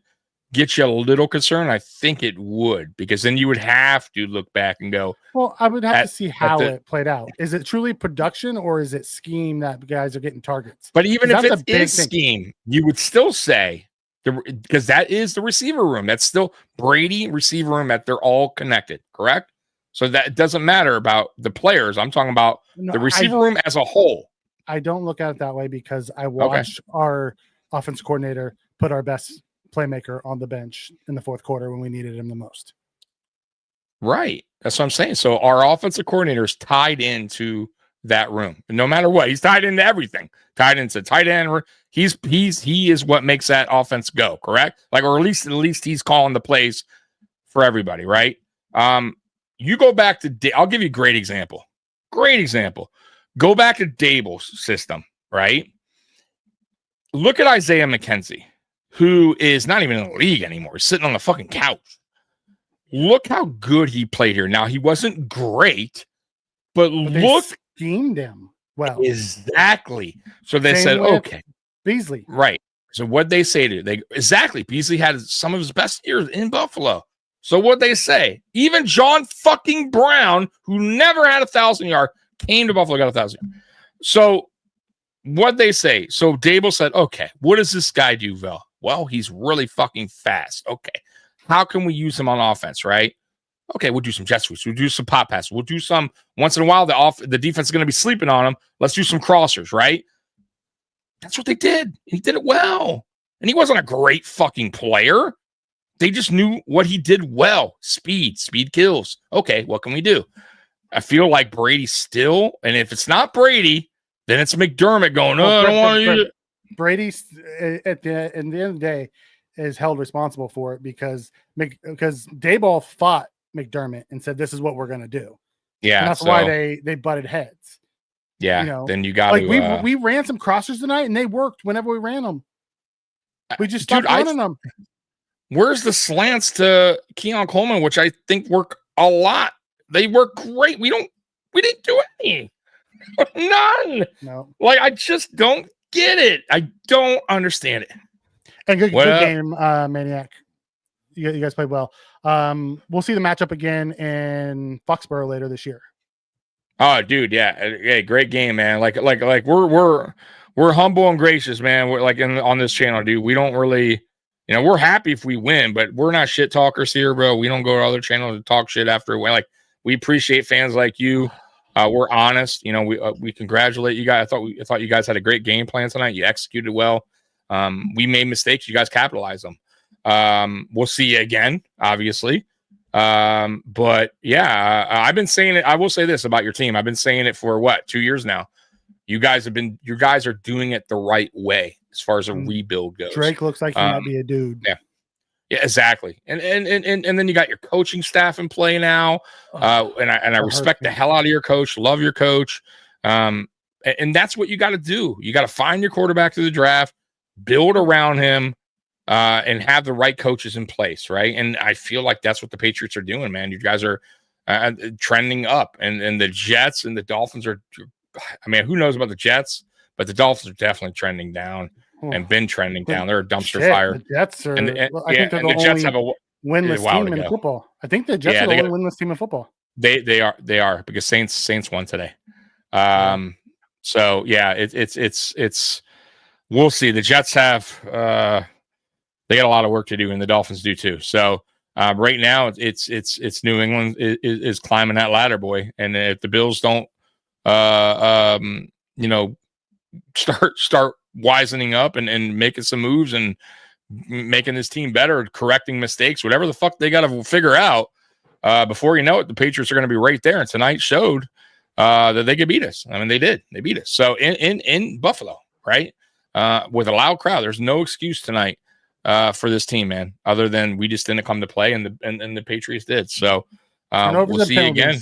get you a little concerned? I think it would, because then you would have to look back and go, well, I would have to see how it played out. Is it truly production or is it scheme that guys are getting targets? But even if it is scheme, you would still say, because that is the receiver room. That's still Brady receiver room, that they're all connected, correct? So that it doesn't matter about the players. I'm talking about the receiver room as a whole. I don't look at it that way because I watched our offense coordinator put our best playmaker on the bench in the fourth quarter when we needed him the most. Right. That's what I'm saying. So our offensive coordinator is tied into that room. No matter what, he's tied into everything. Tied into tight end. He is what makes that offense go, correct? Like, or at least he's calling the plays for everybody, right? You go back to I'll give you a great example. Great example. Go back to Dable's system, right? Look at Isaiah McKenzie, who is not even in the league anymore. He's sitting on the fucking couch. Look how good he played here. Now, he wasn't great, but look. Schemed him well. Exactly. So they said, okay. Beasley. Right. So what they say to exactly. Beasley had some of his best years in Buffalo. So what they say, even John fucking Brown, who never had 1,000 yards, came to Buffalo, got 1,000. So what they say, so Dable said, okay, what does this guy do, Vel? Well, he's really fucking fast. Okay. How can we use him on offense, right? Okay, we'll do some jet sweeps. We'll do some pop passes. We'll do some, once in a while, the defense is going to be sleeping on him. Let's do some crossers, right? That's what they did. He did it well. And he wasn't a great fucking player. They just knew what he did well. Speed kills. Okay, what can we do? I feel like Brady still, and if it's not Brady, then it's McDermott going, I don't want to use it. Brady, at the end of the day, is held responsible for it because Daboll fought McDermott and said, this is what we're going to do. Yeah. And that's why they butted heads. Yeah. Then you got to. We ran some crossers tonight and they worked whenever we ran them. We just stopped running them. Where's the slants to Keon Coleman, which I think work a lot? They work great. We didn't do any. None. No. Like, I just don't get it. I don't understand it. And good game, Maniac. You guys played well. We'll see the matchup again in Foxborough later this year. Oh, dude, yeah. Hey, great game, man. Like we're humble and gracious, man. We're like on this channel, dude. We don't really, we're happy if we win, but we're not shit talkers here, bro. We don't go to other channels to talk shit after a win. Like, we appreciate fans like you. We're honest. We congratulate you guys. I thought you guys had a great game plan tonight. You executed well. We made mistakes. You guys capitalized them. We'll see you again, obviously. But yeah, I've been saying it. I will say this about your team. I've been saying it for 2 years now. You guys are doing it the right way as far as a rebuild goes. Drake looks like he might be a dude. Yeah, exactly. And then you got your coaching staff in play now. And I respect the hell out of your coach, love your coach. And that's what you got to do. You got to find your quarterback through the draft, build around him, and have the right coaches in place, right? And I feel like that's what the Patriots are doing, man. You guys are trending up, and the Jets and the Dolphins are. I mean, who knows about the Jets? But the Dolphins are definitely trending down and been trending down. They're a dumpster fire. The Jets are. I think they're the Jets have a winless team in football. I think the Jets are the only winless team in football. They are because Saints won today. So yeah, it's we'll see. The Jets have they got a lot of work to do, and the Dolphins do too. So right now it's New England is climbing that ladder, boy. And if the Bills don't start wisening up and making some moves and making this team better, correcting mistakes, whatever the fuck they got to figure out, before you know it, the Patriots are going to be right there. And tonight showed that they could beat us. I mean, they did. They beat us. So in Buffalo, right, with a loud crowd, there's no excuse tonight for this team, man, other than we just didn't come to play, and the Patriots did. So we'll see you again.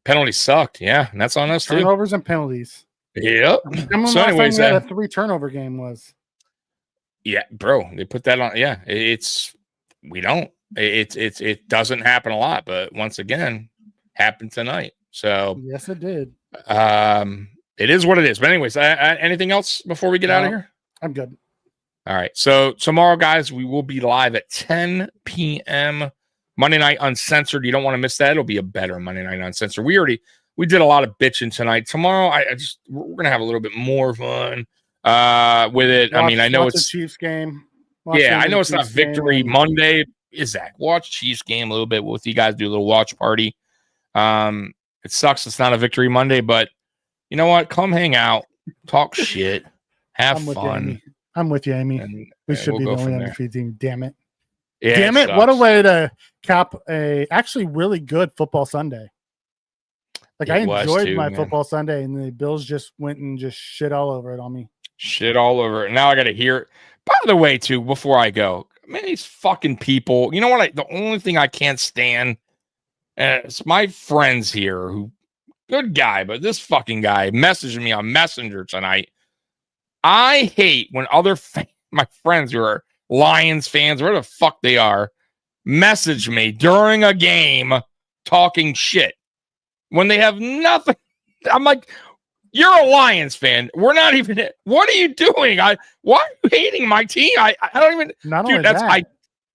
Penalties sucked, yeah, and that's on us too. Turnovers and penalties. Yep. So anyways, a 3 turnover game was. Yeah, bro, they put that on. Yeah, it doesn't happen a lot, but once again, happened tonight. So yes, it did. It is what it is. But anyways, anything else before we get out of here? I'm good. All right. So tomorrow, guys, we will be live at 10 p.m. Monday Night Uncensored. You don't want to miss that. It'll be a better Monday Night Uncensored. We did a lot of bitching tonight. Tomorrow, we're gonna have a little bit more fun with it. I know it's the Chiefs game. I know it's not Victory Monday. Watch Chiefs game a little bit with you guys. Do a little watch party. It sucks it's not a Victory Monday, but you know what? Come hang out, talk shit, have fun. I'm with you, Amy. And we should be the only undefeated team. Damn it. Yeah, damn it. What a way to cap a actually really good football Sunday. Like, I enjoyed my football Sunday, and the Bills just went and just shit all over it on me. Shit all over it. Now I got to hear it. By the way, too, before I go, man, these fucking people, you know what? The only thing I can't stand is my friends here who, good guy, but this fucking guy messaged me on Messenger tonight. I hate when my friends who are Lions fans, whatever the fuck they are, message me during a game talking shit when they have nothing. I'm like, you're a Lions fan. We're not even. What are you doing? Why are you hating my team? I don't even.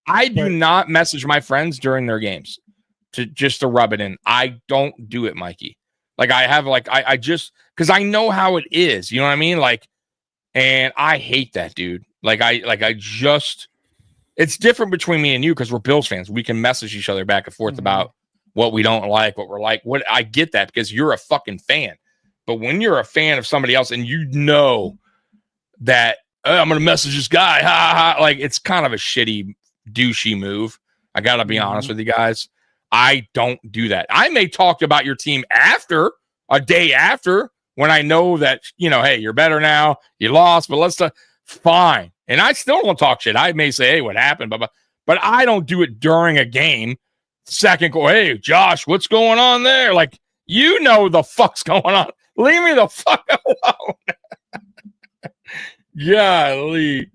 I do not message my friends during their games to rub it in. I don't do it, Mikey. Like, I just, because I know how it is. You know what I mean? Like, and I hate that, dude. It's different between me and you because we're Bills fans. We can message each other back and forth about what we don't like, what we're like. What I get that because you're a fucking fan. But when you're a fan of somebody else and you know that I'm going to message this guy, like, it's kind of a shitty, douchey move. I got to be honest with you guys. I don't do that. I may talk about your team a day after, when I know that, hey, you're better now. You lost, but fine. And I still don't talk shit. I may say, hey, what happened? But I don't do it during a game. Second go, hey, Josh, what's going on there? Like, the fuck's going on. Leave me the fuck alone. Golly.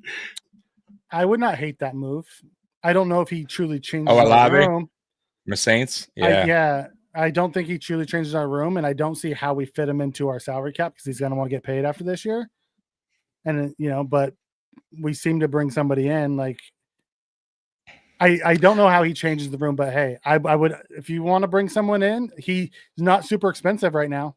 I would not hate that move. I don't know if he truly changes our room. The Saints? Yeah. I don't think he truly changes our room, and I don't see how we fit him into our salary cap because he's going to want to get paid after this year. And, but we seem to bring somebody in. Like, I don't know how he changes the room, but hey, I would, if you want to bring someone in, he's not super expensive right now.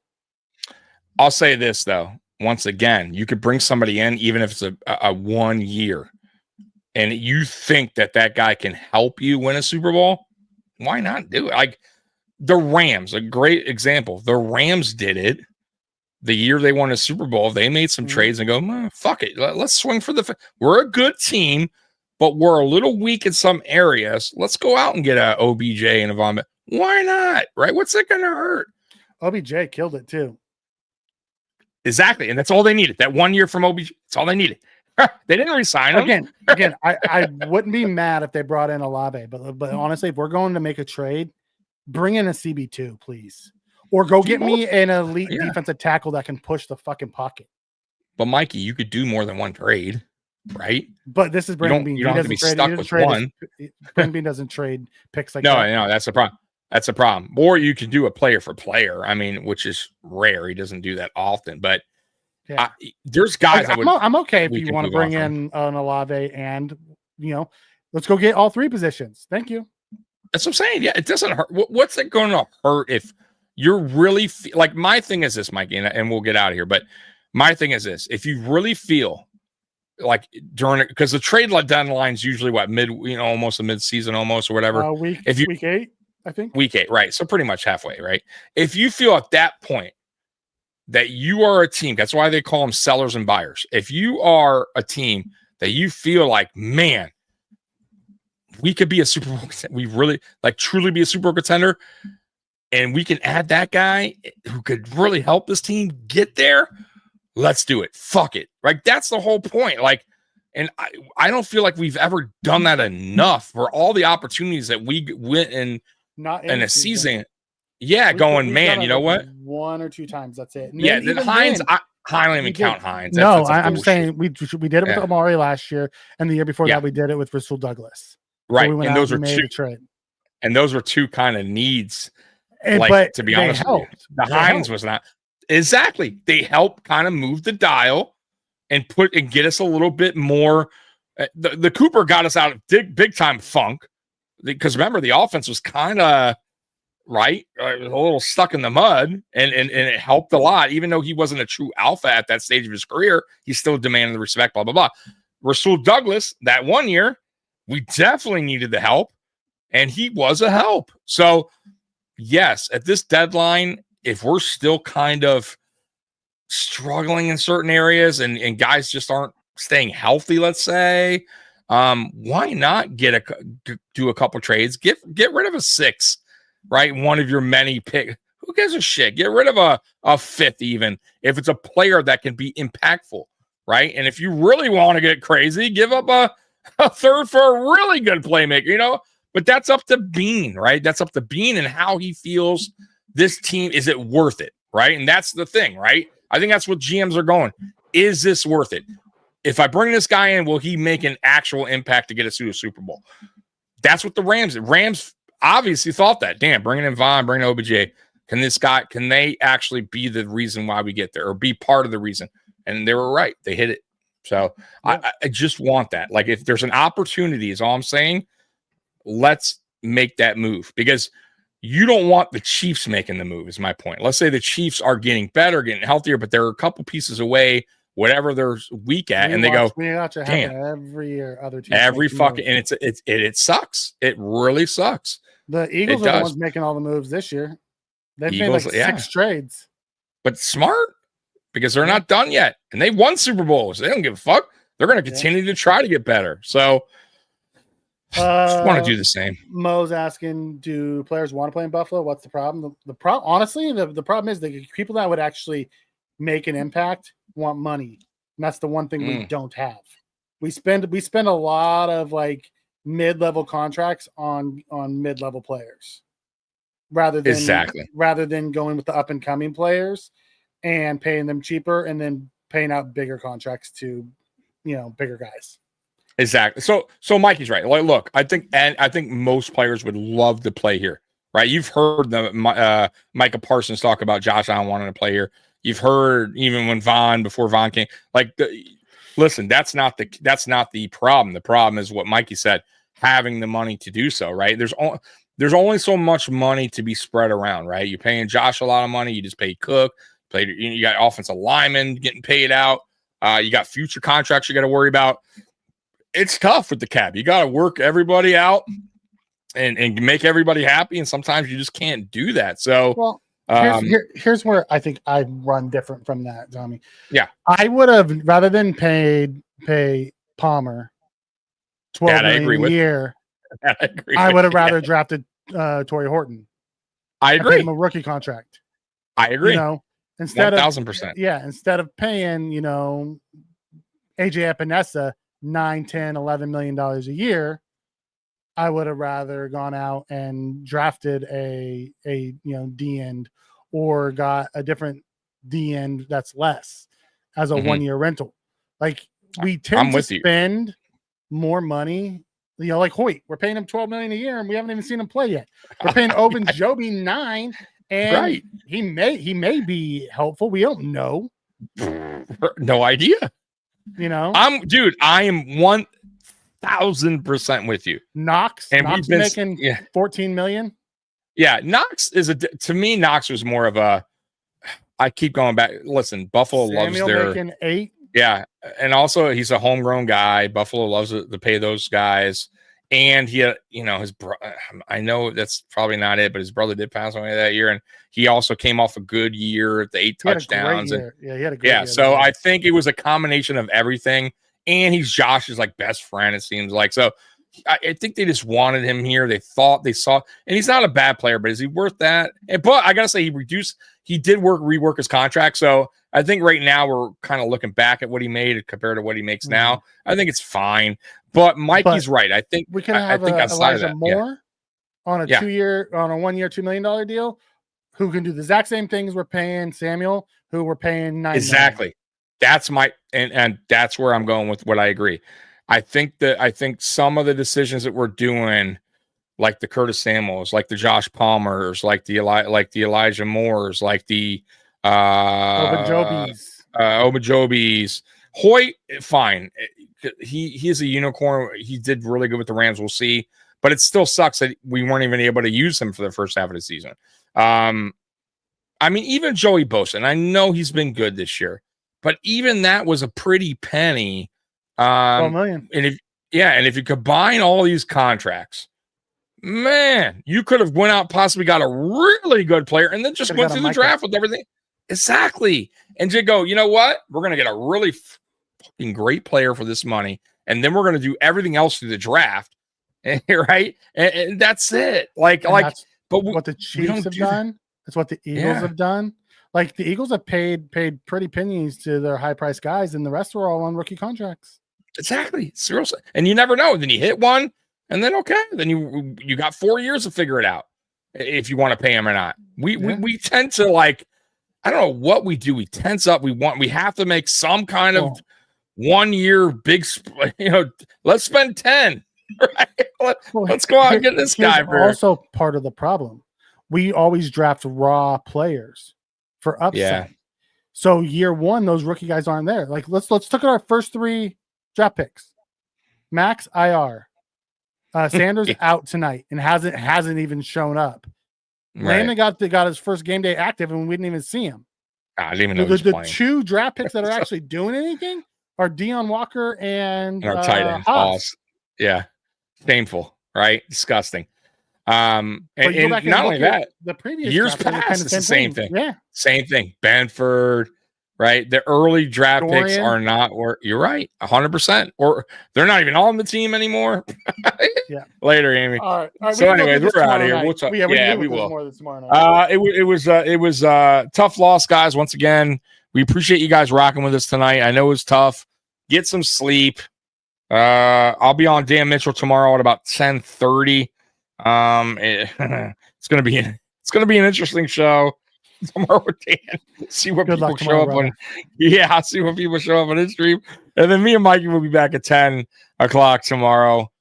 I'll say this, though. Once again, you could bring somebody in, even if it's a 1 year, and you think that guy can help you win a Super Bowl. Why not do it? Like, the Rams, a great example. The Rams did it the year they won a Super Bowl. They made some trades and go, fuck it. Let's swing for we're a good team. but we're a little weak in some areas. Let's go out and get a OBJ and a Von. Why not? Right? What's it going to hurt? OBJ killed it too. Exactly. And that's all they needed. That 1 year from OBJ. That's all they needed. They didn't resign him. Again, I wouldn't be mad if they brought in Olave, but honestly, if we're going to make a trade, bring in a CB2, please. Or go get me an elite defensive tackle that can push the fucking pocket. But Mikey, you could do more than one trade, right? But this is Brandon Bean. You don't have to be stuck with one. Brandon Bean doesn't trade picks like that. No, that's the problem. That's a problem. Or you can do a player for player. I mean, which is rare. He doesn't do that often. But there's guys I'm okay if you want to bring in an Olave and, let's go get all three positions. Thank you. That's what I'm saying. Yeah, it doesn't hurt. What's it going to hurt if you're really like my thing is this, Mikey, and we'll get out of here. But my thing is this: if you really feel like during it, because the trade deadline is usually what almost a mid-season, almost or whatever. Week 8, I think. Week 8, right? So pretty much halfway, right? If you feel at that point that you are a team, that's why they call them sellers and buyers. If you are a team that you feel like, man, we could be a Super Bowl, we really truly be a Super Bowl contender, and we can add that guy who could really help this team get there, let's do it. Fuck it. Right? That's the whole point. And I don't feel like we've ever done that enough for all the opportunities that we went in a season. Yeah, man, you know what? 1 or 2 times. That's it. And Hines, I don't even count Hines. No, I'm saying we did it with Amari last year, and the year before that we did it with Rasul Douglas. Right, so and those were two trade. And those were two kind of needs. But to be honest with you, the Hines was not exactly. They helped kind of move the dial and get us a little bit more. The Cooper got us out of big time funk because remember the offense was kind of right, a little stuck in the mud, and it helped a lot. Even though he wasn't a true alpha at that stage of his career, he still demanded the respect. Blah blah blah. Rasul Douglas that 1 year, we definitely needed the help, and he was a help. So yes, at this deadline, if we're still kind of struggling in certain areas and guys just aren't staying healthy, let's say, why not do a couple trades? Get rid of a 6, right? One of your many pick. Who gives a shit? Get rid of a 5th, even if it's a player that can be impactful, right? And if you really want to get crazy, give up a 3rd for a really good playmaker, But that's up to Bean, right? That's up to Bean and how he feels this team. Is it worth it, right? And that's the thing, right? I think that's what GMs are going. Is this worth it? If I bring this guy in, will he make an actual impact to get us to a Super Bowl? That's what the Rams obviously thought that. Damn, bringing in Von, bringing in OBJ. Can they actually be the reason why we get there or be part of the reason? And they were right. They hit it. So I just want that. If there's an opportunity, is all I'm saying, let's make that move because you don't want the Chiefs making the move is my point. Let's say the Chiefs are getting better, getting healthier, but they're a couple pieces away, whatever they're weak at. And they go, damn, every year, other teams. Every fucking, and it sucks. It really sucks. The Eagles are the ones making all the moves this year. They've made 6 trades. But smart because they're not done yet. And they won Super Bowls. They don't give a fuck. They're going to continue to try to get better. So, just want to do the same. Mo's asking, do players want to play in Buffalo? What's the problem? The problem, honestly, the problem is the people that would actually make an impact want money. And that's the one thing we don't have. We spend a lot of mid-level contracts on mid-level players rather than going with the up-and-coming players and paying them cheaper and then paying out bigger contracts to bigger guys. Exactly. So Mikey's right. Look, I think most players would love to play here, right? You've heard Micah Parsons talk about Josh Allen wanting to play here. You've heard even when before Von came. Listen, that's not the problem. The problem is what Mikey said, having the money to do so, right? There's only so much money to be spread around, right? You're paying Josh a lot of money. You just pay Cook. You got offensive linemen getting paid out. You got future contracts you got to worry about. It's tough with the cap. You got to work everybody out and make everybody happy. And sometimes you just can't do that. So, here's where I think I run different from that, Tommy. Yeah. I would have, rather than pay Palmer, $12 million a year, I would have rather drafted Torrey Horton. I agree. Paid him a rookie contract. I agree. You know, instead 1,000%. Instead of paying, you know, AJ Epinesa $9, $10, $11 million a year, I would have rather gone out and drafted a you know, D end, or got a different D end that's less as a 1 year rental. Like, we tend to spend more money. You know, like Hoyt, we're paying him $12 million a year, and we haven't even seen him play yet. We're paying Ogunjobi $9, and he may be helpful. We don't know. No idea. You know, I am 1,000% with you. Knox is making $14 million. Yeah, Knox is to me. Knox was more of a. I keep going back. Listen, Buffalo loves their making $8. Yeah, and also he's a homegrown guy. Buffalo loves to pay those guys, and he, you know, I know that's probably not it, but his brother did pass away that year, and he also came off a good year at the 8 touchdowns. He had a great year. So I think it was a combination of everything, and he's Josh's like best friend. It seems like so. I think they just wanted him here. They thought they saw, and he's not a bad player, but is he worth that? But I gotta say, he did rework his contract. So I think right now we're kind of looking back at what he made compared to what he makes now. I think it's fine. But Mikey's right. I think we can have Elijah Moore on a 1 year, $2 million deal, who can do the exact same things we're paying Samuel, who we're paying $9 exactly. That's and that's where I'm going with what I agree. I think some of the decisions that we're doing, like the Curtis Samuels, like the Josh Palmers, like the Elijah Moores, like the Ogunjobis, Hoyt, fine. He is a unicorn. He did really good with the Rams. We'll see, but it still sucks that we weren't even able to use him for the first half of the season. I mean, even Joey Bosa, and I know he's been good this year, but even that was a pretty penny. $12 million. And if you combine all these contracts, man, you could have went out, possibly got a really good player, and then just went through the draft with everything. Exactly. And just go, you know what? We're going to get a really fucking great player for this money, and then we're going to do everything else through the draft. Right? And that's it. But what the Chiefs have done. That's what the Eagles have done. Like, the Eagles have paid pretty pennies to their high-priced guys, and the rest were all on rookie contracts. Exactly. Seriously. And you never know. Then you hit one, and then then you got 4 years to figure it out if you want to pay him or not. We tend to, like, I don't know what we do. We tense up. We have to make some kind of 1 year big, let's spend 10. Right? Let's go out and get this guy. Also part of the problem. We always draft raw players for upside. Yeah. So year one, those rookie guys aren't there. Like, let's look at our first 3 draft picks. Max IR. Sanders out tonight and hasn't even shown up. Landon got his first game day active and we didn't even see him. I didn't even know the 2 draft picks that are actually doing anything are Deion Walker and our tight end. Haas. Yeah. Shameful, right? Disgusting. And not only that, the previous years past, it's the same thing. Yeah. Same thing. Benford, right? The early draft picks are not where you're right, 100%. Or they're not even on the team anymore. Yeah. Later, Amy. All right. So, anyways, we're out of here. We'll talk. Yeah, we will. More tomorrow night. It was a tough loss, guys. Once again, we appreciate you guys rocking with us tonight. I know it was tough. Get some sleep. I'll be on Dan Mitchell tomorrow at about 10:30. It's gonna be an interesting show tomorrow with Dan. See what people show up on. Yeah, see what people show up on his stream, and then me and Mikey will be back at 10 o'clock tomorrow.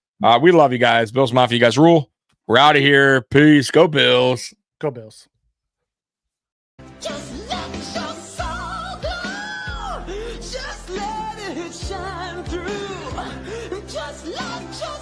We love you guys. Bills Mafia, you guys rule. We're out of here. Peace. Go Bills. Go Bills. Just let your soul go. Just let it shine through. Just let your